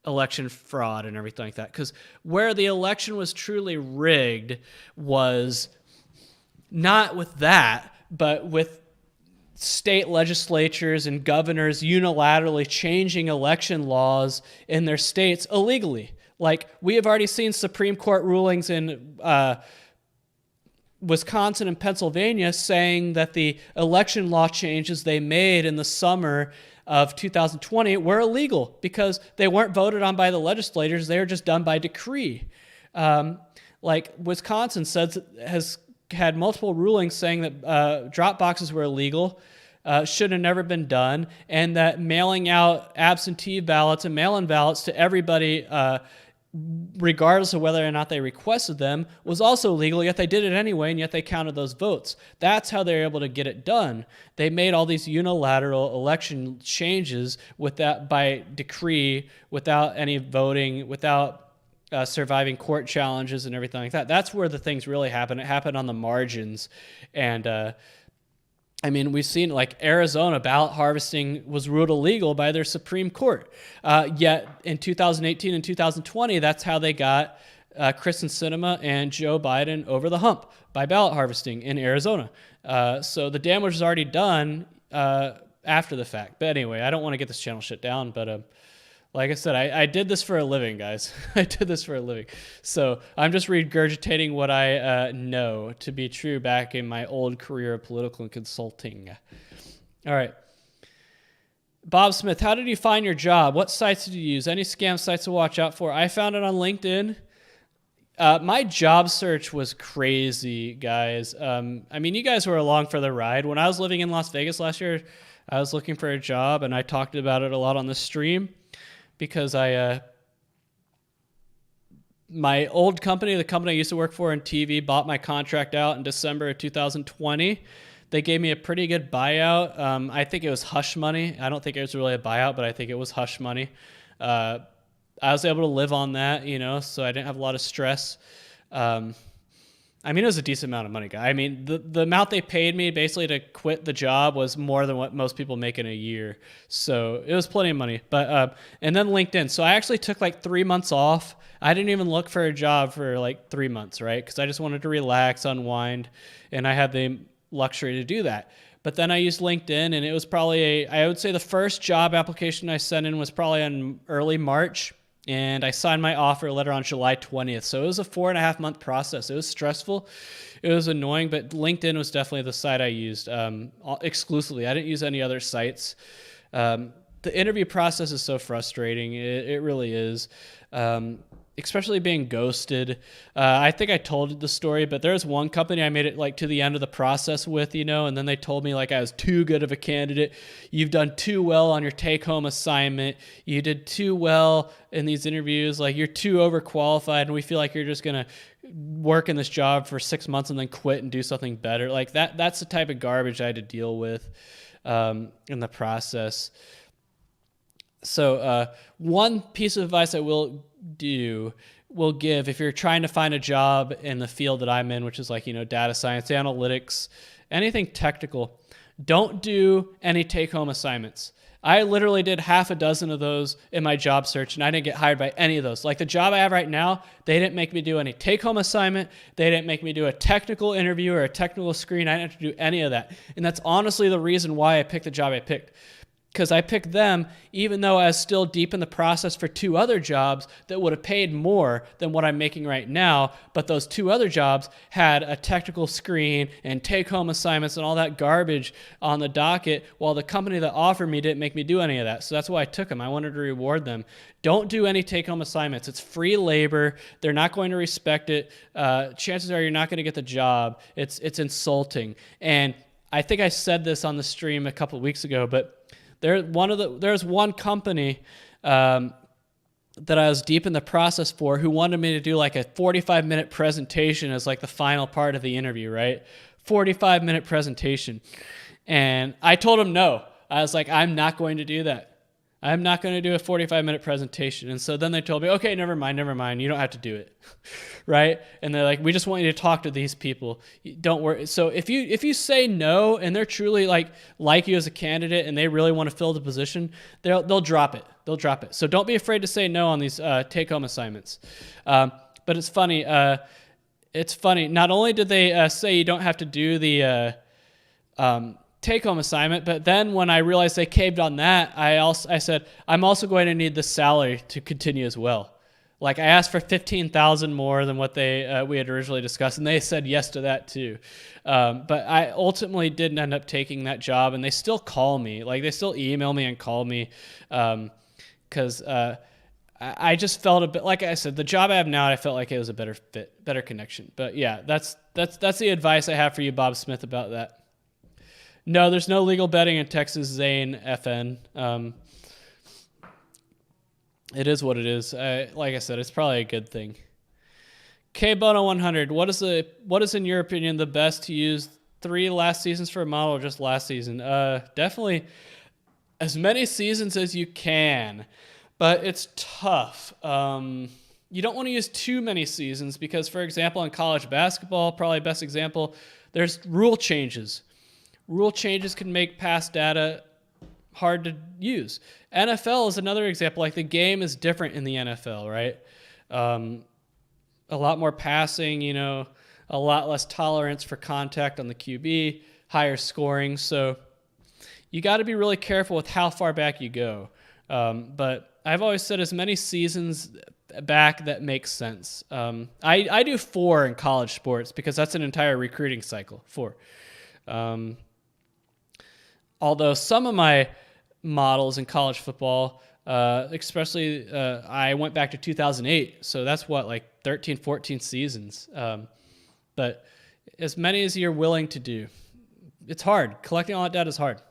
election fraud and everything like that. Because where the election was truly rigged was not with that, but with state legislatures and governors unilaterally changing election laws in their states illegally. Like, we have already seen Supreme Court rulings in Wisconsin and Pennsylvania saying that the election law changes they made in the summer of 2020 were illegal because they weren't voted on by the legislators. They were just done by decree. Like Wisconsin has had multiple rulings saying that drop boxes were illegal, should have never been done, and that mailing out absentee ballots and mail-in ballots to everybody, regardless of whether or not they requested them, was also legal, yet they did it anyway, and yet they counted those votes. That's how they were able to get it done. They made all these unilateral election changes by decree, without any voting, without surviving court challenges and everything like that. That's where the things really happen. It happened on the margins. And I mean, we've seen like Arizona, ballot harvesting was ruled illegal by their Supreme Court. Yet in 2018 and 2020, that's how they got Kristen Sinema and Joe Biden over the hump, by ballot harvesting in Arizona. So the damage was already done after the fact. But anyway, I don't want to get this channel shut down, but like I said, I did this for a living, guys. I did this for a living. So I'm just regurgitating what I know to be true back in my old career of political consulting. All right. Bob Smith, how did you find your job? What sites did you use? Any scam sites to watch out for? I found it on LinkedIn. My job search was crazy, guys. I mean, you guys were along for the ride. When I was living in Las Vegas last year, I was looking for a job, and I talked about it a lot on the stream. Because my old company, the company I used to work for in TV, bought my contract out in December of 2020. They gave me a pretty good buyout. I think it was hush money. I don't think it was really a buyout, but I think it was hush money. I was able to live on that, so I didn't have a lot of stress. I mean, it was a decent amount of money, guy. I mean, the amount they paid me basically to quit the job was more than what most people make in a year. So it was plenty of money. But and then LinkedIn. So I actually took like 3 months off. I didn't even look for a job for like 3 months, right? Because I just wanted to relax, unwind, and I had the luxury to do that. But then I used LinkedIn, and it was probably I would say the first job application I sent in was probably in early March. And I signed my offer letter on July 20th. So it was a 4.5 month process. It was stressful. It was annoying, but LinkedIn was definitely the site I used exclusively. I didn't use any other sites. The interview process is so frustrating. It really is. Especially being ghosted. I think I told the story, but there was one company I made it like to the end of the process with, and then they told me like I was too good of a candidate. You've done too well on your take-home assignment. You did too well in these interviews. Like you're too overqualified, and we feel like you're just gonna work in this job for 6 months and then quit and do something better. Like that's the type of garbage I had to deal with in the process. So one piece of advice I will give if you're trying to find a job in the field that I'm in, which is like, data science, analytics, anything technical, don't do any take-home assignments. I literally did half a dozen of those in my job search, and I didn't get hired by any of those. Like the job I have right now, they didn't make me do any take-home assignment. They didn't make me do a technical interview or a technical screen. I didn't have to do any of that. And that's honestly the reason why I picked the job I picked. Because I picked them even though I was still deep in the process for 2 other jobs that would have paid more than what I'm making right now. But those 2 other jobs had a technical screen and take-home assignments and all that garbage on the docket, while the company that offered me didn't make me do any of that. So that's why I took them. I wanted to reward them. Don't do any take-home assignments. It's free labor. They're not going to respect it. Chances are you're not going to get the job. It's insulting. And I think I said this on the stream a couple of weeks ago, but there's one company that I was deep in the process for who wanted me to do like a 45-minute presentation as like the final part of the interview, right? 45-minute presentation. And I told him no. I was like, I'm not going to do that. I'm not going to do a 45-minute presentation. And so then they told me, okay, never mind. You don't have to do it, right? And they're like, we just want you to talk to these people. Don't worry. So if you say no and they're truly like you as a candidate and they really want to fill the position, they'll drop it. They'll drop it. So don't be afraid to say no on these take-home assignments. But it's funny. Not only did they say you don't have to do the take-home assignment, but then when I realized they caved on that, I said, I'm also going to need the salary to continue as well. Like I asked for 15,000 more than what we had originally discussed, and they said yes to that too. But I ultimately didn't end up taking that job, and they still call me. Like they still email me and call me, because I just felt a bit, like I said, the job I have now, I felt like it was a better fit, better connection. But yeah, that's the advice I have for you, Bob Smith, about that. No, there's no legal betting in Texas, Zane FN. It is what it is. Like I said, it's probably a good thing. K Bono 100. What is in your opinion the best to use 3 last seasons for a model, or just last season? Definitely as many seasons as you can, but it's tough. You don't want to use too many seasons because, for example, in college basketball, probably best example, there's rule changes. Rule changes can make past data hard to use. NFL is another example. Like the game is different in the NFL, right? A lot more passing, a lot less tolerance for contact on the QB, higher scoring. So you got to be really careful with how far back you go. But I've always said as many seasons back that makes sense. I do 4 in college sports because that's an entire recruiting cycle. 4. Although some of my models in college football, especially I went back to 2008, so that's like 13, 14 seasons. But as many as you're willing to do. It's hard. Collecting all that data is hard.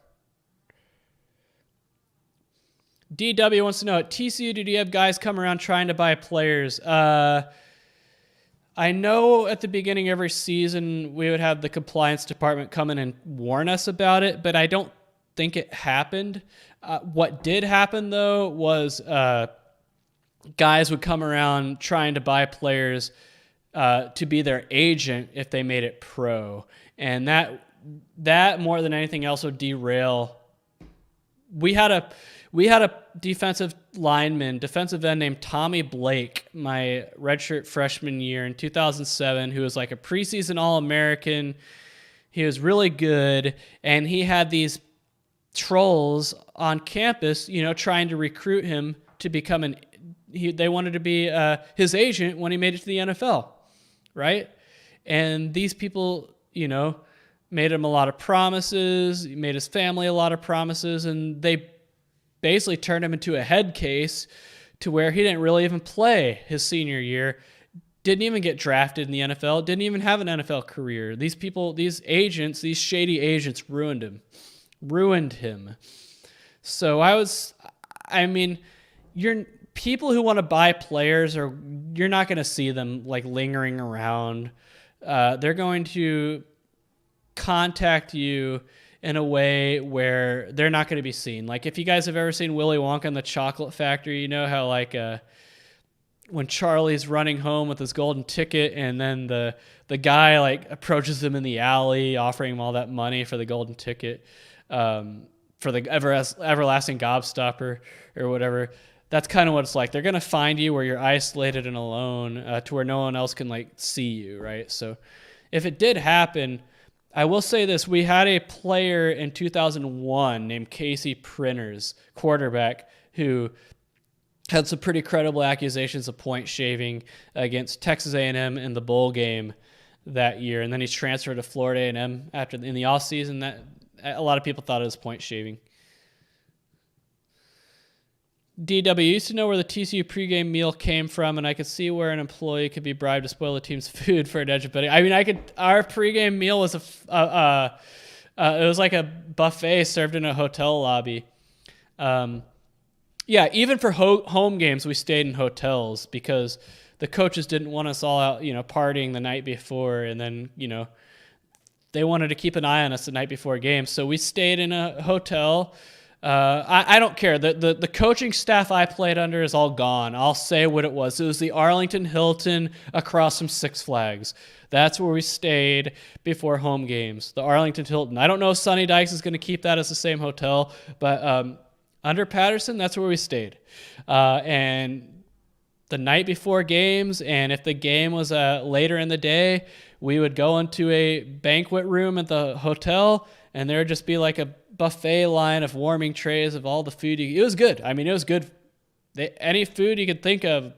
DW wants to know, at TCU, did you have guys come around trying to buy players? I know at the beginning of every season we would have the compliance department come in and warn us about it, but I don't think it happened. What did happen, though, was guys would come around trying to buy players to be their agent if they made it pro. And that more than anything else would derail. We had a defensive end named Tommy Blake, my redshirt freshman year in 2007, who was like a preseason All-American. He was really good, and he had these trolls on campus, trying to recruit him to become they wanted to be his agent when he made it to the NFL, right? And these people, made him a lot of promises, made his family a lot of promises, and they basically turned him into a head case to where he didn't really even play his senior year, didn't even get drafted in the NFL, didn't even have an NFL career. These people, these shady agents ruined him. So you're people who want to buy players, or you're not going to see them like lingering around. They're going to contact you in a way where they're not going to be seen. Like if you guys have ever seen Willy Wonka and the Chocolate Factory, how like when Charlie's running home with his golden ticket, and then the guy like approaches him in the alley, offering him all that money for the golden ticket, for the everlasting gobstopper or whatever. That's kind of what it's like. They're going to find you where you're isolated and alone, to where no one else can like see you, right? So if it did happen, I will say this. We had a player in 2001 named Casey Printers, quarterback, who had some pretty credible accusations of point shaving against Texas A&M in the bowl game that year. And then he's transferred to Florida A&M in the offseason. That a lot of people thought it was point shaving. DW used to know where the TCU pregame meal came from, and I could see where an employee could be bribed to spoil the team's food for an edge of betting. Our pregame meal was it was like a buffet served in a hotel lobby. Even for home games, we stayed in hotels because the coaches didn't want us all out, partying the night before, and then, they wanted to keep an eye on us the night before games. So we stayed in a hotel. I don't care. The coaching staff I played under is all gone. I'll say what it was. It was the Arlington Hilton across from Six Flags. That's where we stayed before home games. The Arlington Hilton. I don't know if Sonny Dykes is going to keep that as the same hotel, but under Patterson, that's where we stayed. And the night before games, and if the game was later in the day, we would go into a banquet room at the hotel, and there would just be like a buffet line of warming trays of all the food. It was good. It was good Any food you could think of,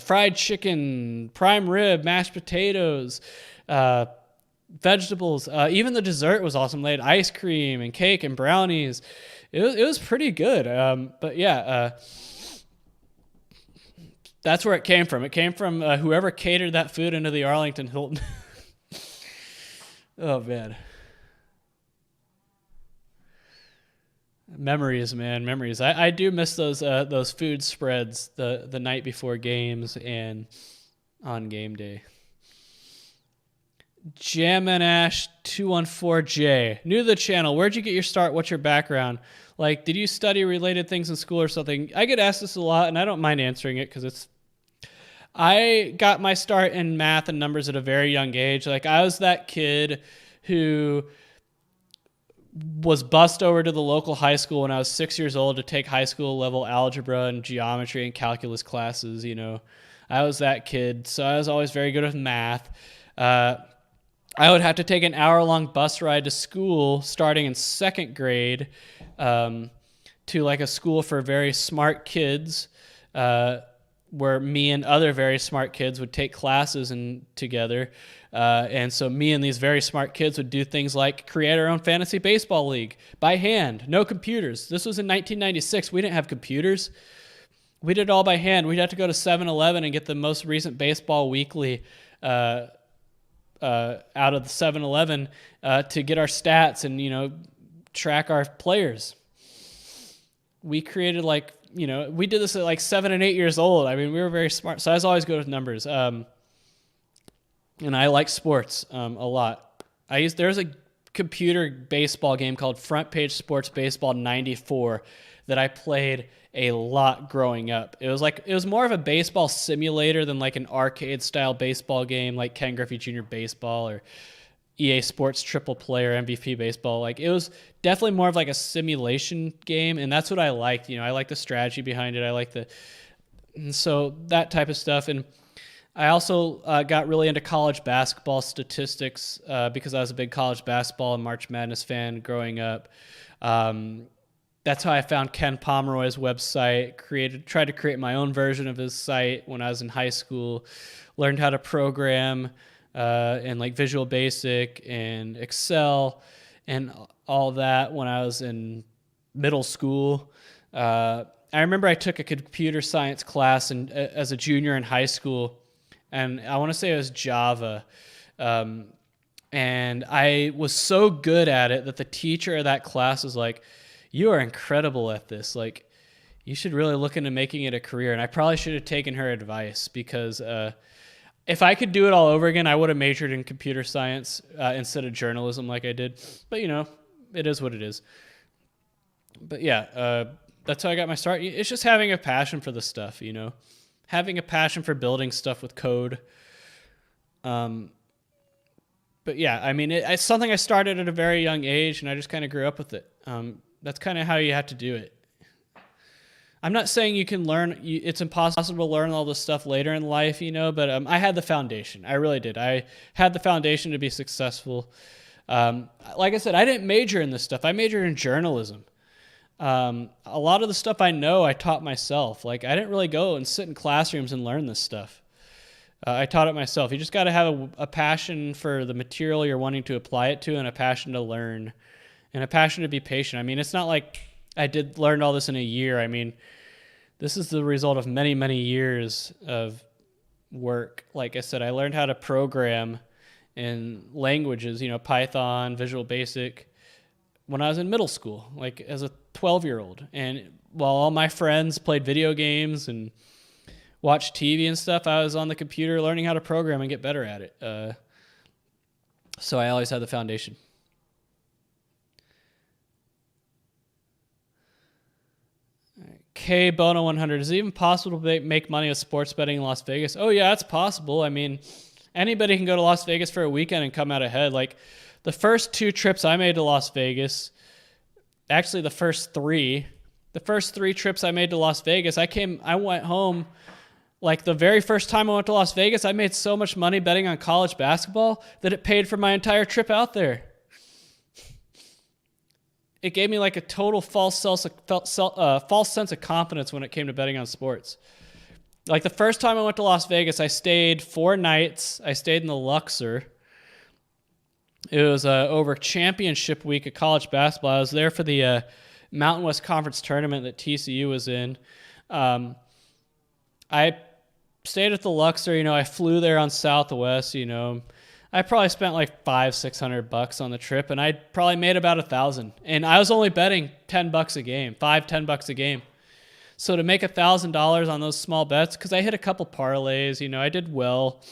fried chicken, prime rib, mashed potatoes, vegetables. Even the dessert was awesome. They had ice cream and cake and brownies. It was pretty good. But yeah, that's where it came from. It came from whoever catered that food into the Arlington Hilton. Oh man. Memories, man, memories. I do miss those food spreads the night before games and on game day. Jam and Ash 214J. New to the channel. Where'd you get your start? What's your background? Like, did you study related things in school or something? I get asked this a lot, and I don't mind answering it because I got my start in math and numbers at a very young age. Like, I was that kid who was bussed over to the local high school when I was 6 years old to take high school level algebra and geometry and calculus classes. I was that kid. So I was always very good with math. I would have to take an hour-long bus ride to school starting in second grade to like a school for very smart kids where me and other very smart kids would take classes together. And so me and these very smart kids would do things like create our own fantasy baseball league by hand, no computers. This was in 1996. We didn't have computers. We did it all by hand. We'd have to go to 7-Eleven and get the most recent baseball weekly out of the 7-Eleven to get our stats and, track our players. We created we did this at like 7 and 8 years old. I mean, we were very smart. So I was always good with numbers. And I like sports a lot. There's a computer baseball game called Front Page Sports Baseball 94 that I played a lot growing up. It was more of a baseball simulator than like an arcade style baseball game like Ken Griffey Jr. Baseball or EA Sports Triple Play or MVP Baseball. Like, it was definitely more of like a simulation game, and that's what I liked. I like the strategy behind it. And so that type of stuff. And I also got really into college basketball statistics because I was a big college basketball and March Madness fan growing up. That's how I found Ken Pomeroy's website, tried to create my own version of his site when I was in high school, learned how to program in like Visual Basic and Excel and all that when I was in middle school. I remember I took a computer science class as a junior in high school, and I want to say it was Java. And I was so good at it that the teacher of that class was like, "You are incredible at this. Like, you should really look into making it a career." And I probably should have taken her advice because if I could do it all over again, I would have majored in computer science instead of journalism like I did. But, it is what it is. But, yeah, that's how I got my start. It's just having a passion for the stuff, having a passion for building stuff with code. But, yeah, I mean, it's something I started at a very young age, and I just kind of grew up with it. That's kind of how you have to do it. I'm not saying you can learn, it's impossible to learn all this stuff later in life, but I had the foundation. I really did. I had the foundation to be successful. Like I said, I didn't major in this stuff. I majored in journalism. A lot of the stuff I know, I taught myself. Like, I didn't really go and sit in classrooms and learn this stuff. I taught it myself. You just got to have a passion for the material you're wanting to apply it to and a passion to learn and a passion to be patient. I mean, it's not like I learned all this in a year. I mean, this is the result of many, many years of work. Like I said, I learned how to program in languages, Python, Visual Basic, when I was in middle school, like as a 12-year-old. And while all my friends played video games and watched TV and stuff, I was on the computer learning how to program and get better at it. So I always had the foundation. K Bono 100. Is it even possible to make money with sports betting in Las Vegas? Oh yeah, it's possible. I mean, anybody can go to Las Vegas for a weekend and come out ahead. Like, the first 2 trips I made to Las Vegas, actually the first 3 trips I made to Las Vegas, I went home, like the very first time I went to Las Vegas, I made so much money betting on college basketball that it paid for my entire trip out there. it gave me like a total false sense of confidence when it came to betting on sports. Like the first time I went to Las Vegas, I stayed 4 nights. I stayed in the Luxor. It was over championship week of college basketball. I was there for the Mountain West Conference tournament that TCU was in. I stayed at the Luxor. I flew there on Southwest. I probably spent like $500-$600 on the trip, and I probably made about $1,000. And I was only betting $10 a game, $10 a game. So to make $1,000 on those small bets, because I hit a couple parlays, I did well.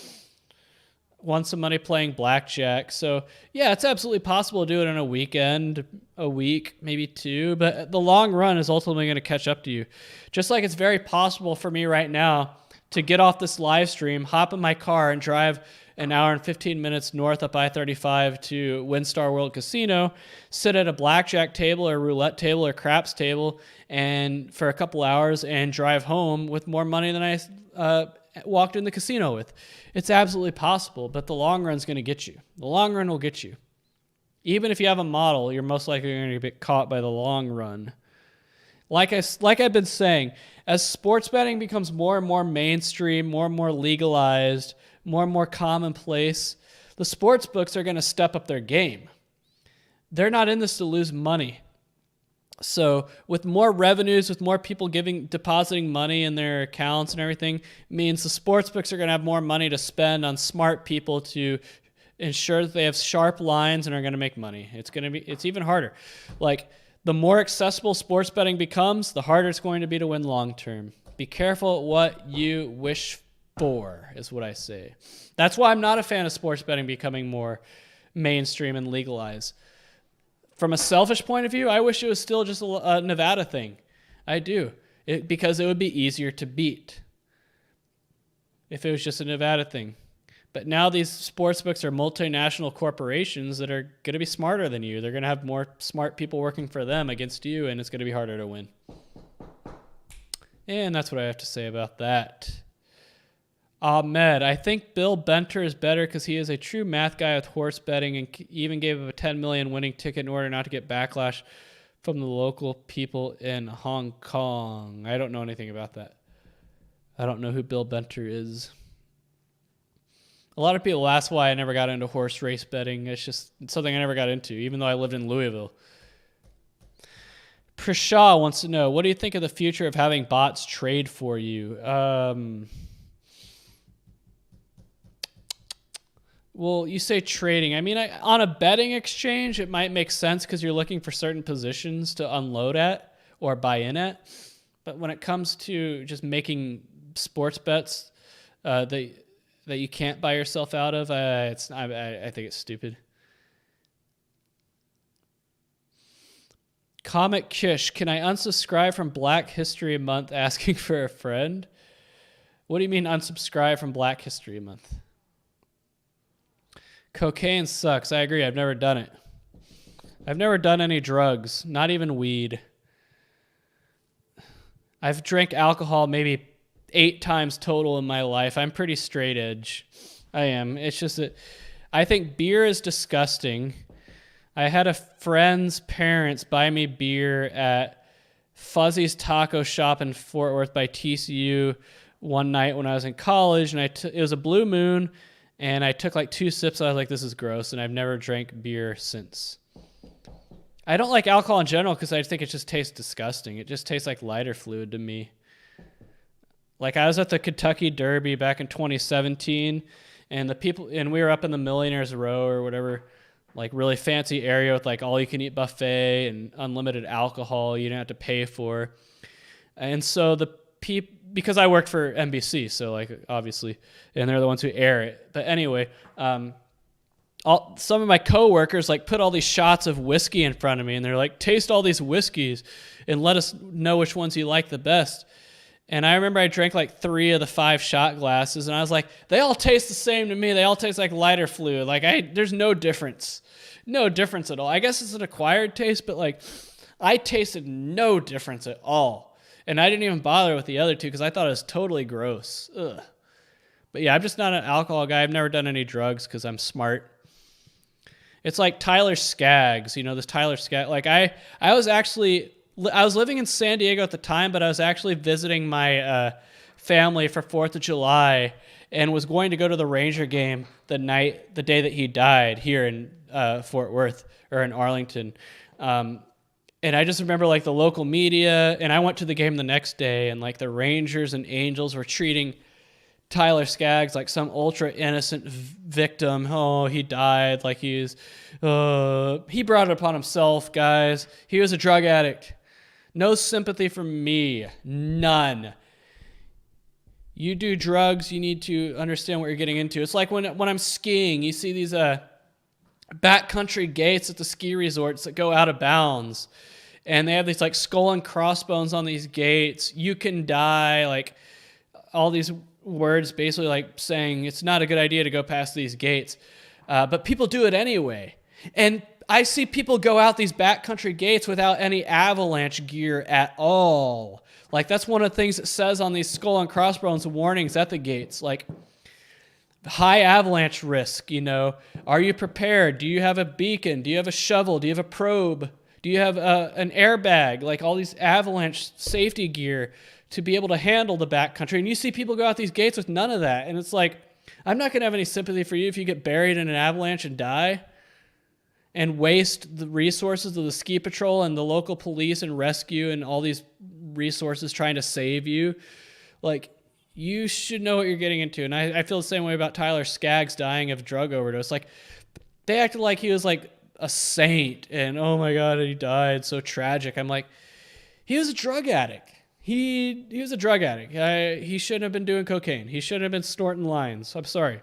Won some money playing blackjack. So yeah, it's absolutely possible to do it in a weekend, a week, maybe 2. But the long run is ultimately going to catch up to you. Just like it's very possible for me right now to get off this live stream, hop in my car, and drive an hour and 15 minutes north up I-35 to WinStar World Casino, sit at a blackjack table or roulette table or craps table and for a couple hours and drive home with more money than I walked in the casino with. It's absolutely possible, but the long run's going to get you. The long run will get you. Even if you have a model, you're most likely going to get caught by the long run. Like I've been saying, as sports betting becomes more and more mainstream, more and more legalized, more and more commonplace, the sports books are going to step up their game. They're not in this to lose money. So with more revenues, with more people depositing money in their accounts and everything, means the sports books are going to have more money to spend on smart people to ensure that they have sharp lines and are going to make money. It's even harder. Like the more accessible sports betting becomes, the harder it's going to be to win long term. Be careful what you wish for, is what I say. That's why I'm not a fan of sports betting becoming more mainstream and legalized. From a selfish point of view, I wish it was still just a Nevada thing. I do. Because it would be easier to beat if it was just a Nevada thing. But now these sports books are multinational corporations that are going to be smarter than you. They're going to have more smart people working for them against you, and it's going to be harder to win. And that's what I have to say about that. Ahmed, I think Bill Benter is better because he is a true math guy with horse betting and even gave him a $10 million winning ticket in order not to get backlash from the local people in Hong Kong. I don't know anything about that. I don't know who Bill Benter is. A lot of people ask why I never got into horse race betting. It's just something I never got into, even though I lived in Louisville. Prishaw wants to know, what do you think of the future of having bots trade for you? Well, you say trading. I mean, on a betting exchange, it might make sense because you're looking for certain positions to unload at or buy in at. But when it comes to just making sports bets that you can't buy yourself out of, I think it's stupid. Comic Kish, can I unsubscribe from Black History Month asking for a friend? What do you mean unsubscribe from Black History Month? Cocaine sucks. I agree. I've never done it. I've never done any drugs, not even weed. I've drank alcohol maybe 8 times total in my life. I'm pretty straight edge. I am. It's just that I think beer is disgusting. I had a friend's parents buy me beer at Fuzzy's Taco Shop in Fort Worth by TCU one night when I was in college, and it was a blue moon. And I took like 2 sips. I was like, this is gross. And I've never drank beer since. I don't like alcohol in general because I think it just tastes disgusting. It just tastes like lighter fluid to me. Like I was at the Kentucky Derby back in 2017. And we were up in the Millionaires Row or whatever, like really fancy area with like all you can eat buffet and unlimited alcohol you don't have to pay for. And so because I worked for NBC, so like obviously, and they're the ones who air it. But anyway, some of my coworkers like put all these shots of whiskey in front of me, and they're like, "Taste all these whiskeys, and let us know which ones you like the best." And I remember I drank like 3 of the 5 shot glasses, and I was like, "They all taste the same to me. They all taste like lighter fluid. Like there's no difference at all. I guess it's an acquired taste, but like I tasted no difference at all." And I didn't even bother with the other 2 because I thought it was totally gross. Ugh. But yeah, I'm just not an alcohol guy. I've never done any drugs because I'm smart. It's like Tyler Skaggs, this Tyler Skaggs. Like I was living in San Diego at the time, but I was actually visiting my family for 4th of July and was going to go to the Ranger game the day that he died here in Fort Worth or in Arlington. And I just remember like the local media, and I went to the game the next day, and like the Rangers and Angels were treating Tyler Skaggs like some ultra innocent victim. Oh, he died. Like he brought it upon himself, guys. He was a drug addict. No sympathy from me. None. You do drugs, you need to understand what you're getting into. It's like when I'm skiing, you see these backcountry gates at the ski resorts that go out of bounds. And they have these like skull and crossbones on these gates. You can die, like all these words basically like saying it's not a good idea to go past these gates. But people do it anyway. And I see people go out these backcountry gates without any avalanche gear at all. Like that's one of the things it says on these skull and crossbones warnings at the gates. Like high avalanche risk, Are you prepared? Do you have a beacon? Do you have a shovel? Do you have a probe? Do you have an airbag? Like all these avalanche safety gear to be able to handle the backcountry. And you see people go out these gates with none of that. And it's like, I'm not going to have any sympathy for you if you get buried in an avalanche and die and waste the resources of the ski patrol and the local police and rescue and all these resources trying to save you. Like, you should know what you're getting into. And I feel the same way about Tyler Skaggs dying of drug overdose. Like, they acted like he was like a saint and, oh my God, he died. So tragic. I'm like, he was a drug addict. He was a drug addict. He shouldn't have been doing cocaine. He shouldn't have been snorting lines. I'm sorry.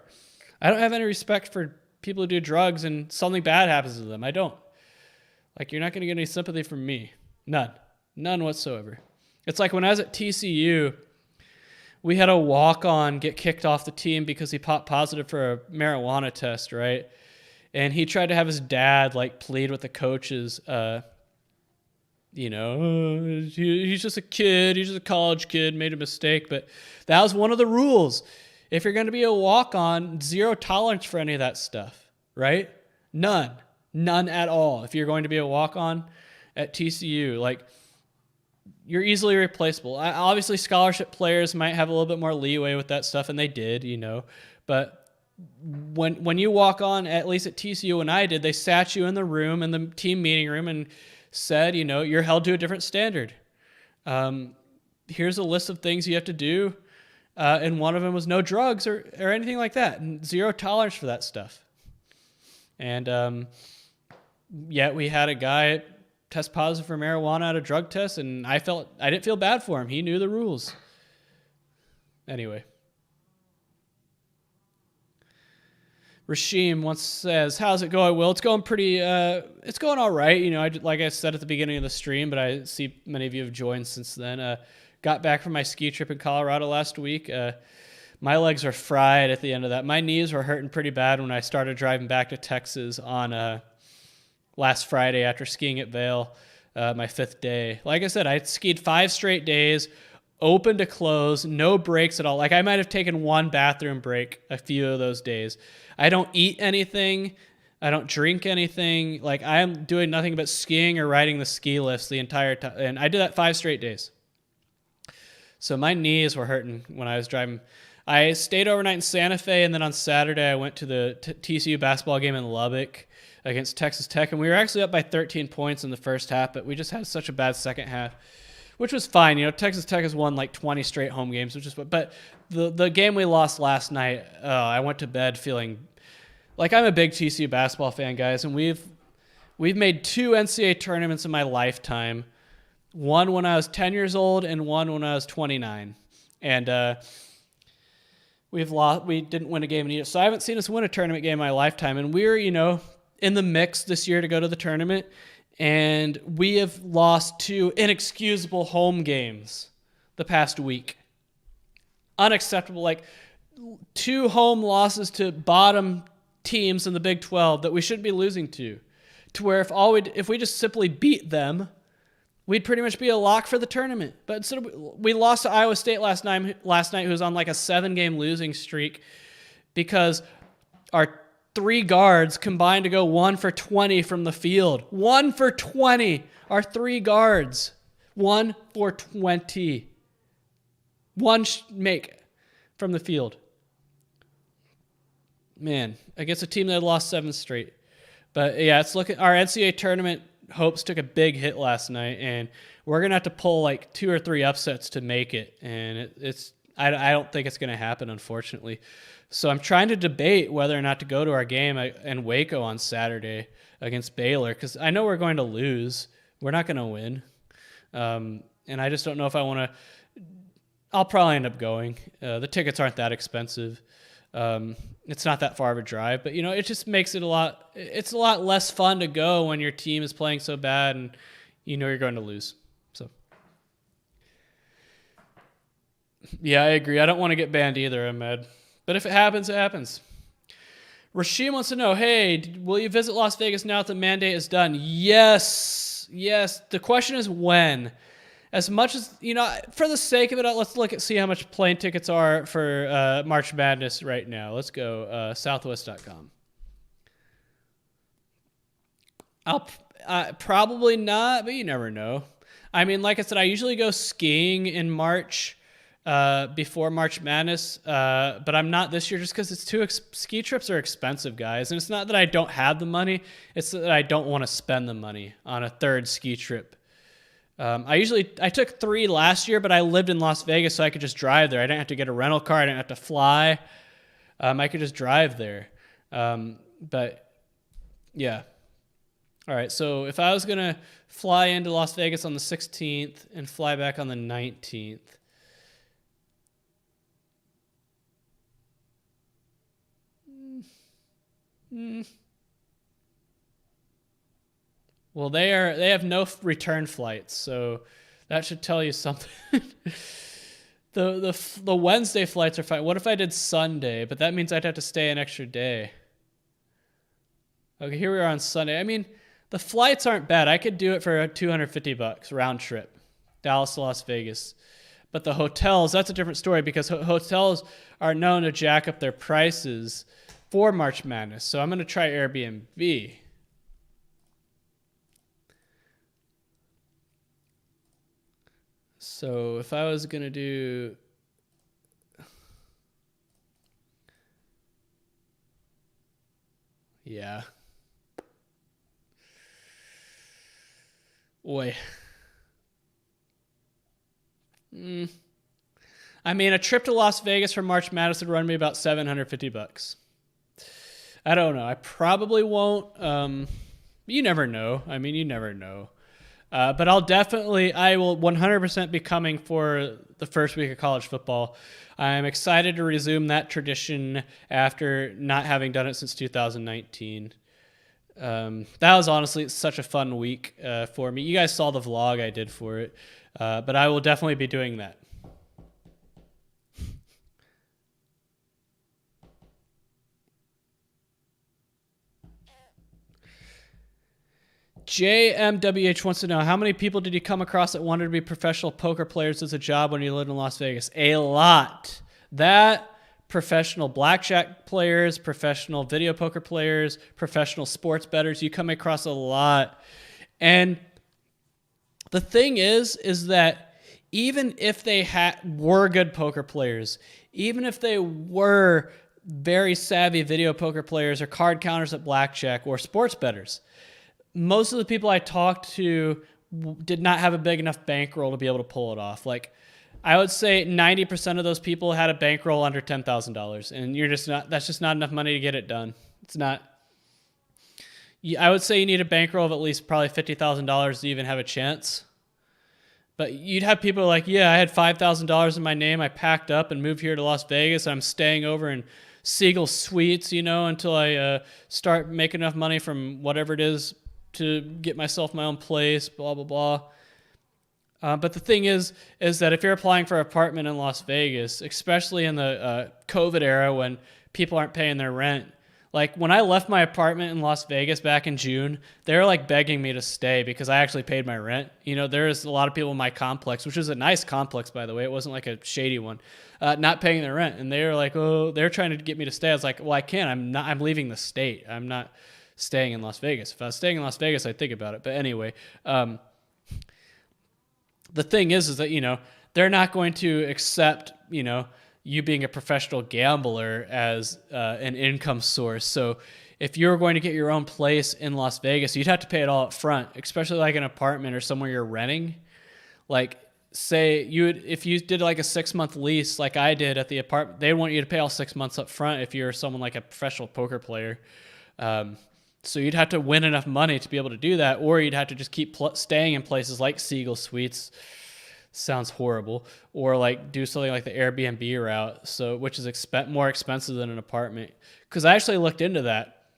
I don't have any respect for people who do drugs and something bad happens to them. I don't. Like, you're not going to get any sympathy from me. None. None whatsoever. It's like when I was at TCU, we had a walk-on get kicked off the team because he popped positive for a marijuana test, right? And he tried to have his dad, like, plead with the coaches, he's just a kid. He's just a college kid, made a mistake. But that was one of the rules. If you're going to be a walk-on, zero tolerance for any of that stuff, right? None. None at all. If you're going to be a walk-on at TCU, like, you're easily replaceable. Obviously, scholarship players might have a little bit more leeway with that stuff, and they did, But when you walk on, at least at TCU when I did, they sat you in the room, in the team meeting room, and said, you're held to a different standard. Here's a list of things you have to do. And one of them was no drugs or anything like that. And zero tolerance for that stuff. And yet we had a guy test positive for marijuana at a drug test, and I didn't feel bad for him. He knew the rules. Anyway. Rashim once says, how's it going, Will? It's going it's going all right. Like I said at the beginning of the stream, but I see many of you have joined since then. Got back from my ski trip in Colorado last week. My legs are fried at the end of that. My knees were hurting pretty bad when I started driving back to Texas on last Friday after skiing at Vail, my 5th day. Like I said, I skied 5 straight days, open to close, no breaks at all. Like I might have taken one bathroom break a few of those days. I don't eat anything. I don't drink anything. Like I am doing nothing but skiing or riding the ski lifts the entire time. And I did that 5 straight days. So my knees were hurting when I was driving. I stayed overnight in Santa Fe, and then on Saturday I went to the TCU basketball game in Lubbock against Texas Tech, and we were actually up by 13 points in the first half, but we just had such a bad second half, which was fine. Texas Tech has won like 20 straight home games, but the game we lost last night, I went to bed feeling like I'm a big TCU basketball fan, guys, and we've made 2 NCAA tournaments in my lifetime. One when I was 10 years old and one when I was 29. And we didn't win a game in either. So I haven't seen us win a tournament game in my lifetime. And we're, in the mix this year to go to the tournament. And we have lost 2 inexcusable home games the past week. Unacceptable. Like 2 home losses to bottom teams in the Big 12 that we shouldn't be losing to where if we just simply beat them, we'd pretty much be a lock for the tournament. But instead we lost to Iowa State last night, who was on like a 7-game losing streak because our three guards combined to go 1 for 20 from the field. 1 for 20. Our three guards. 1 for 20. One make from the field. Man, against a team that had lost 7 straight. But yeah, it's looking. Our NCAA tournament hopes took a big hit last night, and we're gonna have to pull like 2 or 3 upsets to make it. And I don't think it's gonna happen, unfortunately. So I'm trying to debate whether or not to go to our game in Waco on Saturday against Baylor, because I know we're going to lose. We're not gonna win, and I just don't know if I want to. I'll probably end up going. The tickets aren't that expensive. It's not that far of a drive, but it just makes it it's a lot less fun to go when your team is playing so bad and you're going to lose. So yeah, I agree. I don't want to get banned either, Ahmed. But if it happens, it happens. Rashim wants to know, hey, will you visit Las Vegas now that the mandate is done? Yes. The question is when. As much as, for the sake of it, let's see how much plane tickets are for March Madness right now. Let's go southwest.com. I'll probably not, but you never know. I mean, like I said, I usually go skiing in March before March Madness, but I'm not this year just because ski trips are expensive, guys. And it's not that I don't have the money. It's that I don't want to spend the money on a third ski trip. I took 3 last year, but I lived in Las Vegas, so I could just drive there. I didn't have to get a rental car. I didn't have to fly. I could just drive there. But yeah. All right. So if I was going to fly into Las Vegas on the 16th and fly back on the 19th, well, they have no return flights, so that should tell you something. The Wednesday flights are fine. What if I did Sunday? But that means I'd have to stay an extra day. Okay, here we are on Sunday. I mean, the flights aren't bad. I could do it for $250 round trip, Dallas to Las Vegas. But the hotels, that's a different story because hotels are known to jack up their prices for March Madness. So I'm going to try Airbnb. So if I was going to do... Yeah. Boy. I mean, a trip to Las Vegas for March Madness would run me about $750. I don't know. I probably won't. You never know. I mean, you never know. But I will 100% be coming for the first week of college football. I'm excited to resume that tradition after not having done it since 2019. That was honestly such a fun week for me. You guys saw the vlog I did for it, but I will definitely be doing that. JMWH wants to know, how many people did you come across that wanted to be professional poker players as a job when you lived in Las Vegas? A lot. That, professional blackjack players, professional video poker players, professional sports bettors, you come across a lot. And the thing is that even if they were good poker players, even if they were very savvy video poker players or card counters at blackjack or sports bettors, most of the people I talked to did not have a big enough bankroll to be able to pull it off. Like, I would say 90% of those people had a bankroll under $10,000, and that's just not enough money to get it done. It's not. I would say you need a bankroll of at least probably $50,000 to even have a chance. But you'd have people like, yeah, I had $5,000 in my name. I packed up and moved here to Las Vegas. And I'm staying over in Siegel Suites, until I start making enough money from whatever it is to get myself my own place, blah, blah, blah. But the thing is that if you're applying for an apartment in Las Vegas, especially in the COVID era when people aren't paying their rent, Like when I left my apartment in Las Vegas back in June, they were like begging me to stay because I actually paid my rent. You know, there's a lot of people in my complex, which is a nice complex, by the way. It wasn't like a shady one, not paying their rent. And they were like, oh, they're trying to get me to stay. I was like, well, I can't. I'm leaving the state. I'm not staying in Las Vegas. If I was staying in Las Vegas, I'd think about it. But anyway, the thing is that, you know, they're not going to accept, you know, you being a professional gambler as an income source. So if you're going to get your own place in Las Vegas, you'd have to pay it all up front, especially like an apartment or somewhere you're renting. Like say if you did like a 6-month lease, like I did at the apartment, they want you to pay all 6 months up front if you're someone like a professional poker player. So you'd have to win enough money to be able to do that, or you'd have to just keep staying in places like Siegel Suites. Sounds horrible. Or like do something like the Airbnb route, which is more expensive than an apartment. Because I actually looked into that.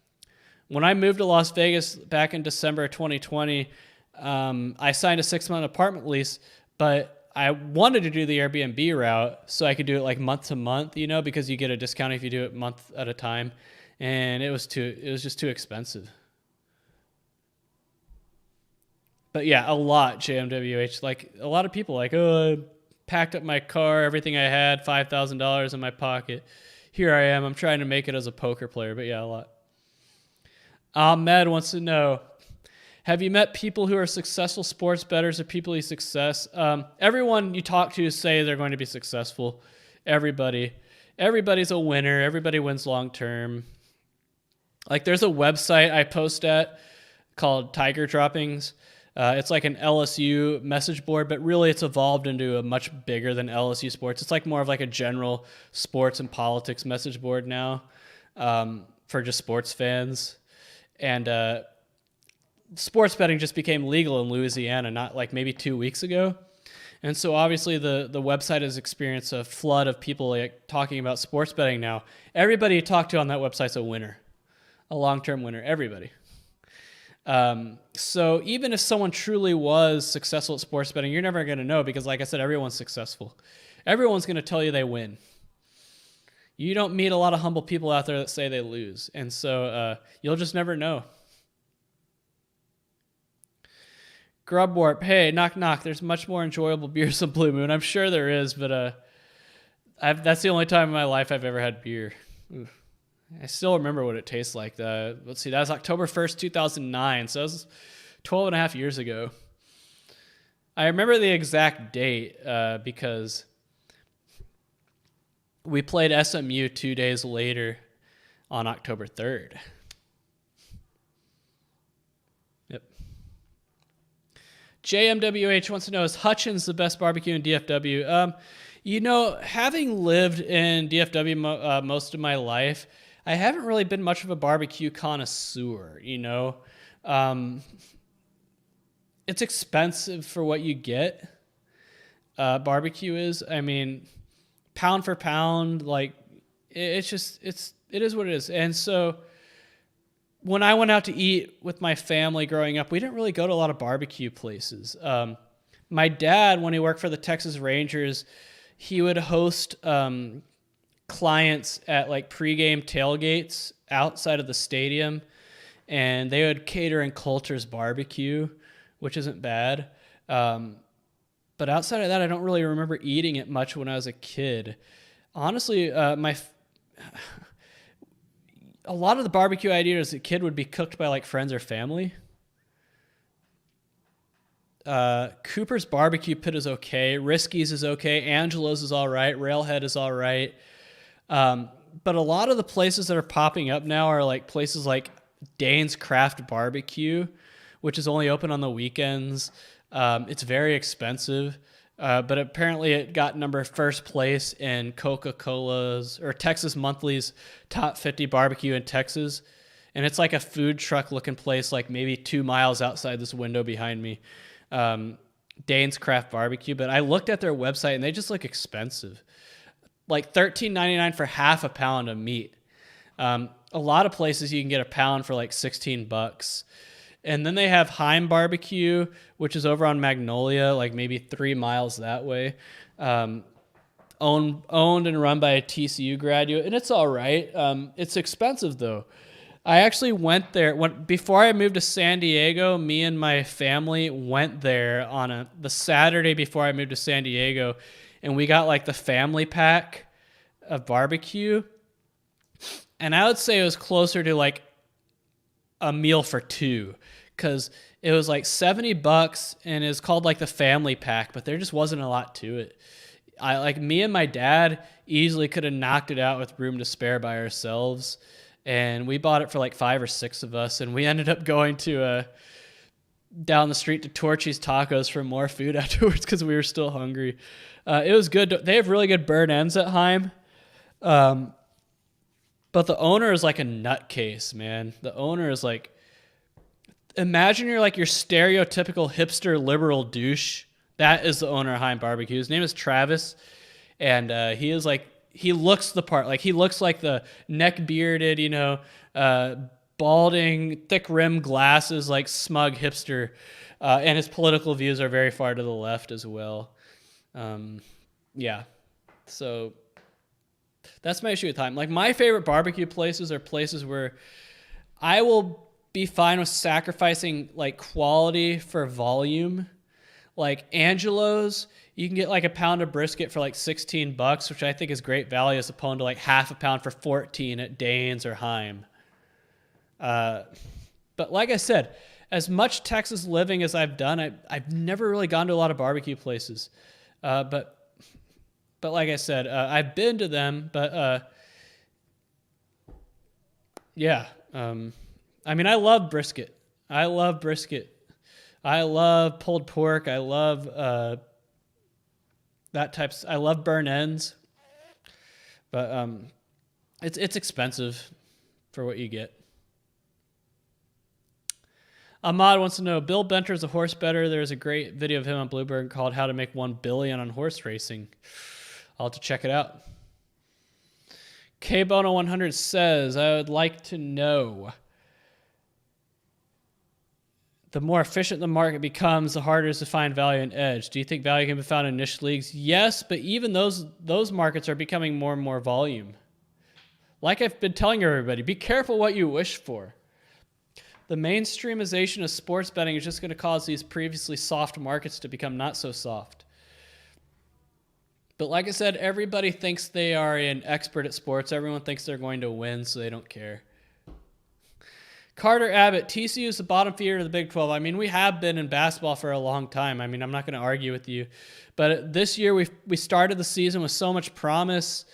When I moved to Las Vegas back in December of 2020, I signed a 6-month apartment lease, but I wanted to do the Airbnb route so I could do it like month to month, you know, because you get a discount if you do it month at a time. And it was just too expensive. But yeah, a lot, JMWH. Like a lot of people like, oh, I packed up my car, everything I had, $5,000 in my pocket. Here I am. I'm trying to make it as a poker player. But yeah, a lot. Ahmed wants to know, have you met people who are successful sports bettors or people you success? Everyone you talk to say they're going to be successful. Everybody's a winner. Everybody wins long term. Like there's a website I post at called Tiger Droppings. It's like an LSU message board, but really it's evolved into a much bigger than LSU sports. It's like more of like a general sports and politics message board now for just sports fans. And sports betting just became legal in Louisiana, not like maybe 2 weeks ago. And so obviously the website has experienced a flood of people like talking about sports betting now. Everybody you talk to on that website's a winner, a long-term winner, everybody. So even if someone truly was successful at sports betting, you're never going to know because like I said, everyone's successful. Everyone's going to tell you they win. You don't meet a lot of humble people out there that say they lose. And so you'll just never know. Grub Warp, hey, knock knock. There's much more enjoyable beers than Blue Moon. I'm sure there is, but that's the only time in my life I've ever had beer. Oof. I still remember what it tastes like. Let's see, that was October 1st, 2009. So that was 12 and a half years ago. I remember the exact date because we played SMU 2 days later on October 3rd. Yep. JMWH wants to know, is Hutchins the best barbecue in DFW? You know, having lived in DFW most of my life, I haven't really been much of a barbecue connoisseur, you know. It's expensive for what you get. Barbecue is, I mean, pound for pound, like it is what it is. And so when I went out to eat with my family growing up, we didn't really go to a lot of barbecue places. My dad, when he worked for the Texas Rangers, he would host clients at like pregame tailgates outside of the stadium, and they would cater in Coulter's barbecue, which isn't bad. But outside of that, I don't really remember eating it much when I was a kid. Honestly, a lot of the barbecue I ate as a kid would be cooked by like friends or family. Cooper's Barbecue Pit is okay. Risky's is okay. Angelo's is all right. Railhead is all right. But a lot of the places that are popping up now are like places like Dane's Craft Barbecue, which is only open on the weekends. It's very expensive, but apparently it got first place in Coca-Cola's or Texas Monthly's top 50 barbecue in Texas. And it's like a food truck looking place, like maybe 2 miles outside this window behind me. Dane's Craft Barbecue, but I looked at their website and they just look expensive. Like $13.99 for half a pound of meat. A lot of places you can get a pound for like $16. And then they have Heim Barbecue, which is over on Magnolia, like maybe 3 miles that way. owned and run by a TCU graduate, and it's all right. It's expensive though. I actually went there before I moved to San Diego. Me and my family went there on the Saturday before I moved to San Diego, and we got like the family pack of barbecue, and I would say it was closer to like a meal for two, because it was like $70 and it's called like the family pack, but there just wasn't a lot to it. Me and my dad easily could have knocked it out with room to spare by ourselves. And we bought it for like 5 or 6 of us. And we ended up going to down the street to Torchy's Tacos for more food afterwards because we were still hungry. It was good. They have really good burn ends at Heim. But the owner is like a nutcase, man. The owner is like, imagine you're like your stereotypical hipster liberal douche. That is the owner of Heim Barbecue. His name is Travis. And he is like, he looks the part. Like he looks like the neck bearded, balding, thick rimmed glasses, like smug hipster. And his political views are very far to the left as well. Yeah. So that's my issue with Heim. Like my favorite barbecue places are places where I will be fine with sacrificing like quality for volume. Like Angelo's, you can get like a pound of brisket for like $16, which I think is great value as opposed to like half a pound for $14 at Dane's or Heim. But like I said, as much Texas living as I've done, I've never really gone to a lot of barbecue places. But like I said, I've been to them, but yeah. I mean, I love brisket. I love pulled pork. I love I love burn ends. But it's expensive for what you get. Ahmad wants to know, Bill Benter is a horse bettor. There's a great video of him on Bloomberg called How to Make $1 Billion on Horse Racing. I'll have to check it out. KBono100 says, I would like to know, the more efficient the market becomes, the harder it is to find value and edge. Do you think value can be found in niche leagues? Yes, but even those markets are becoming more and more volume. Like I've been telling everybody, be careful what you wish for. The mainstreamization of sports betting is just going to cause these previously soft markets to become not so soft. But like I said, everybody thinks they are an expert at sports. Everyone thinks they're going to win, so they don't care. Carter Abbott, TCU is the bottom feeder of the Big 12. I mean, we have been in basketball for a long time. I mean, I'm not going to argue with you. But this year, we started the season with so much promise.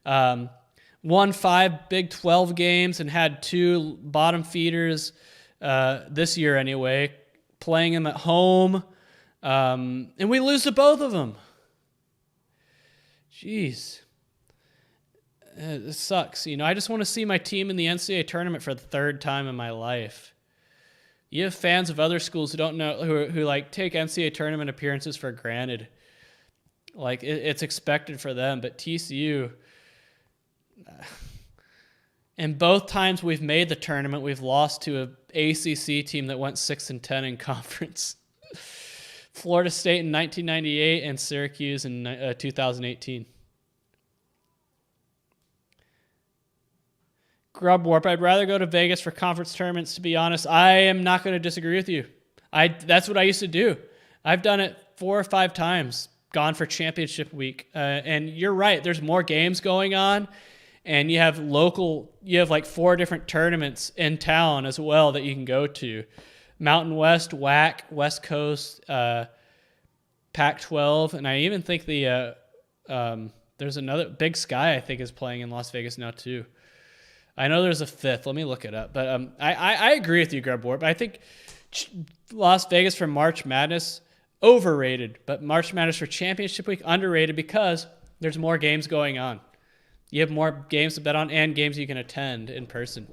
Won 5 Big 12 games and had 2 bottom feeders this year anyway, playing them at home. And we lose to both of them. Jeez. It sucks. I just want to see my team in the NCAA tournament for the 3rd time in my life. You have fans of other schools who don't know, who like take NCAA tournament appearances for granted. Like it's expected for them, but TCU, and both times we've made the tournament, we've lost to a ACC team that went 6-10 in conference. Florida State in 1998 and Syracuse in 2018. Grub Warp, I'd rather go to Vegas for conference tournaments, to be honest. I am not going to disagree with you. That's what I used to do. I've done it 4 or 5 times, gone for championship week. And you're right, there's more games going on, and you have like 4 different tournaments in town as well that you can go to. Mountain West, WAC, West Coast, Pac-12, and I even think there's another, Big Sky, I think, is playing in Las Vegas now too. I know there's a 5th. Let me look it up. But I agree with you, Grub Warp. I think Las Vegas for March Madness, overrated. But March Madness for Championship Week, underrated because there's more games going on. You have more games to bet on and games you can attend in person.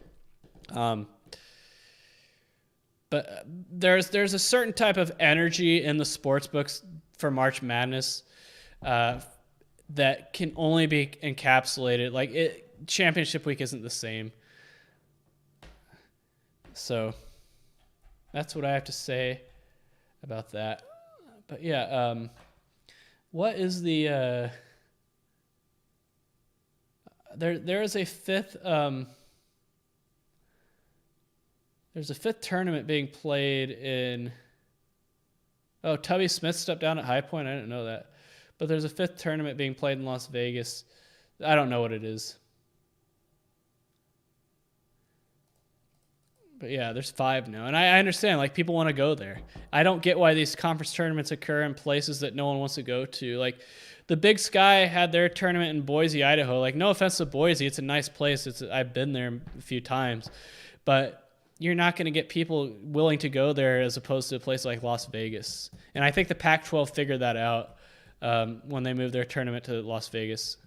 But there's a certain type of energy in the sports books for March Madness that can only be encapsulated. Like Championship Week isn't the same. So that's what I have to say about that. But yeah, what is the there is a fifth. There's a fifth tournament being played in. Oh, Tubby Smith stepped down at High Point. I didn't know that. But there's a fifth tournament being played in Las Vegas. I don't know what it is. But yeah, there's 5 now. And I understand, like, people want to go there. I don't get why these conference tournaments occur in places that no one wants to go to. Like, the Big Sky had their tournament in Boise, Idaho. Like, no offense to Boise. It's a nice place. I've been there a few times. But you're not going to get people willing to go there as opposed to a place like Las Vegas. And I think the Pac-12 figured that out when they moved their tournament to Las Vegas.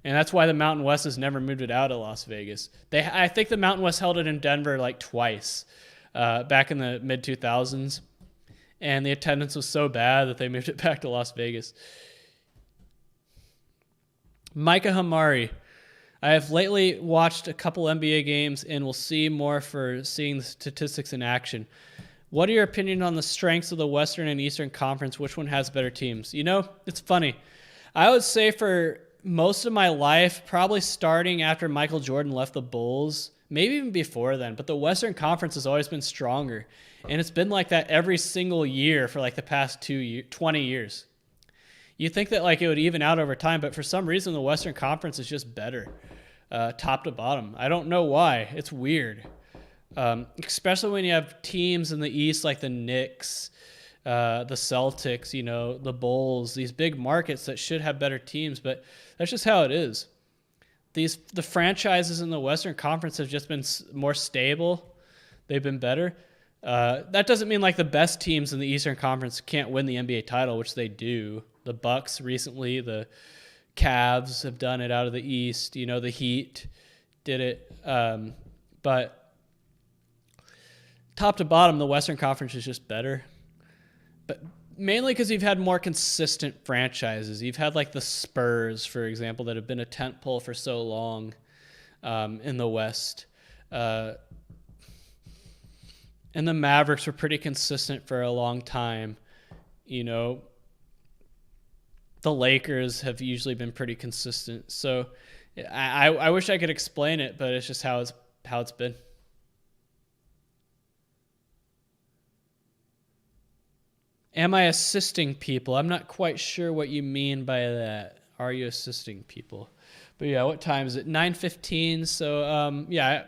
And that's why the Mountain West has never moved it out of Las Vegas. I think the Mountain West held it in Denver like twice back in the mid-2000s. And the attendance was so bad that they moved it back to Las Vegas. Micah Hamari. I have lately watched a couple NBA games and will see more for seeing the statistics in action. What are your opinions on the strengths of the Western and Eastern Conference? Which one has better teams? You know, it's funny. I would say for most of my life, probably starting after Michael Jordan left the Bulls, maybe even before then, but the Western Conference has always been stronger. And it's been like that every single year for like the past 20 years. You think that like it would even out over time, but for some reason the Western Conference is just better, top to bottom. I don't know why. It's weird, especially when you have teams in the East like the Knicks, the Celtics, you know, the Bulls, these big markets that should have better teams, but that's just how it is. The franchises in the Western Conference have just been more stable. They've been better. That doesn't mean like the best teams in the Eastern Conference can't win the NBA title, which they do. The Bucks recently, the Cavs have done it out of the East. You know, the Heat did it. But top to bottom, the Western Conference is just better. But mainly because you've had more consistent franchises. You've had like the Spurs, for example, that have been a tentpole for so long in the West. And the Mavericks were pretty consistent for a long time. You know, the Lakers have usually been pretty consistent. So I wish I could explain it, but it's just how it's been. Am I assisting people? I'm not quite sure what you mean by that. Are you assisting people? But yeah, what time is it? 9:15. So yeah.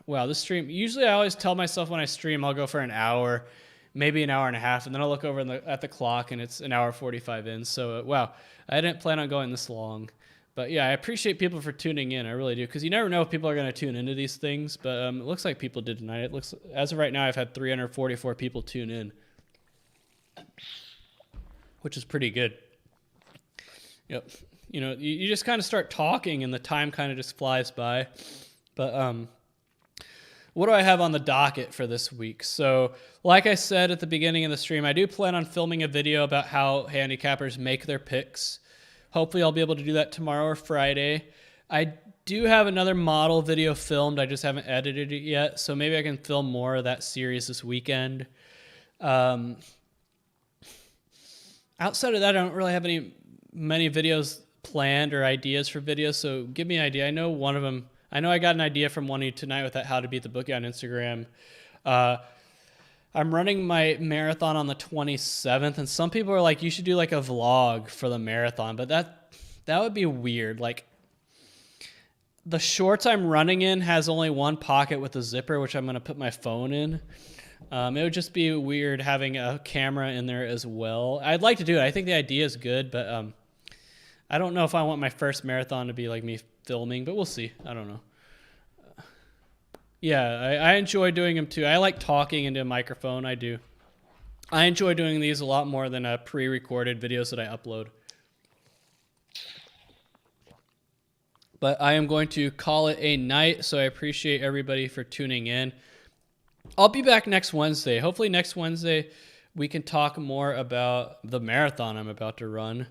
Wow, this stream, usually I always tell myself when I stream I'll go for an hour, maybe an hour and a half, and then I'll look over at the clock and it's an hour 45 in. So, wow, I didn't plan on going this long. But yeah, I appreciate people for tuning in. I really do, because you never know if people are going to tune into these things. But it looks like people did tonight. It looks, as of right now, I've had 344 people tune in, which is pretty good. Yep. You know, you just kind of start talking and the time kind of just flies by. But what do I have on the docket for this week? So, like I said at the beginning of the stream, I do plan on filming a video about how handicappers make their picks. Hopefully, I'll be able to do that tomorrow or Friday. I do have another model video filmed. I just haven't edited it yet, so maybe I can film more of that series this weekend. Outside of that, I don't really have many videos planned or ideas for videos, so give me an idea. I know one of them. I know I got an idea from one of you tonight with that How to Beat the Bookie on Instagram. I'm running my marathon on the 27th, and some people are like, you should do like a vlog for the marathon, but that would be weird. Like, the shorts I'm running in has only one pocket with a zipper, which I'm going to put my phone in. It would just be weird having a camera in there as well. I'd like to do it. I think the idea is good, but I don't know if I want my first marathon to be like me filming, but we'll see. I don't know. Yeah, I enjoy doing them too. I like talking into a microphone. I do. I enjoy doing these a lot more than pre-recorded videos that I upload. But I am going to call it a night, so I appreciate everybody for tuning in. I'll be back next Wednesday. Hopefully next Wednesday we can talk more about the marathon I'm about to run.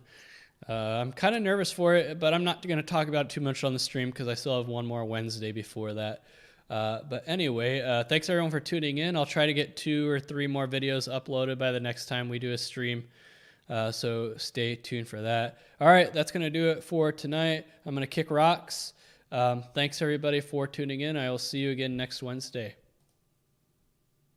I'm kind of nervous for it, but I'm not going to talk about it too much on the stream because I still have one more Wednesday before that. But anyway, thanks everyone for tuning in. I'll try to get 2 or 3 more videos uploaded by the next time we do a stream. So stay tuned for that. All right, that's going to do it for tonight. I'm going to kick rocks. Thanks everybody for tuning in. I will see you again next Wednesday.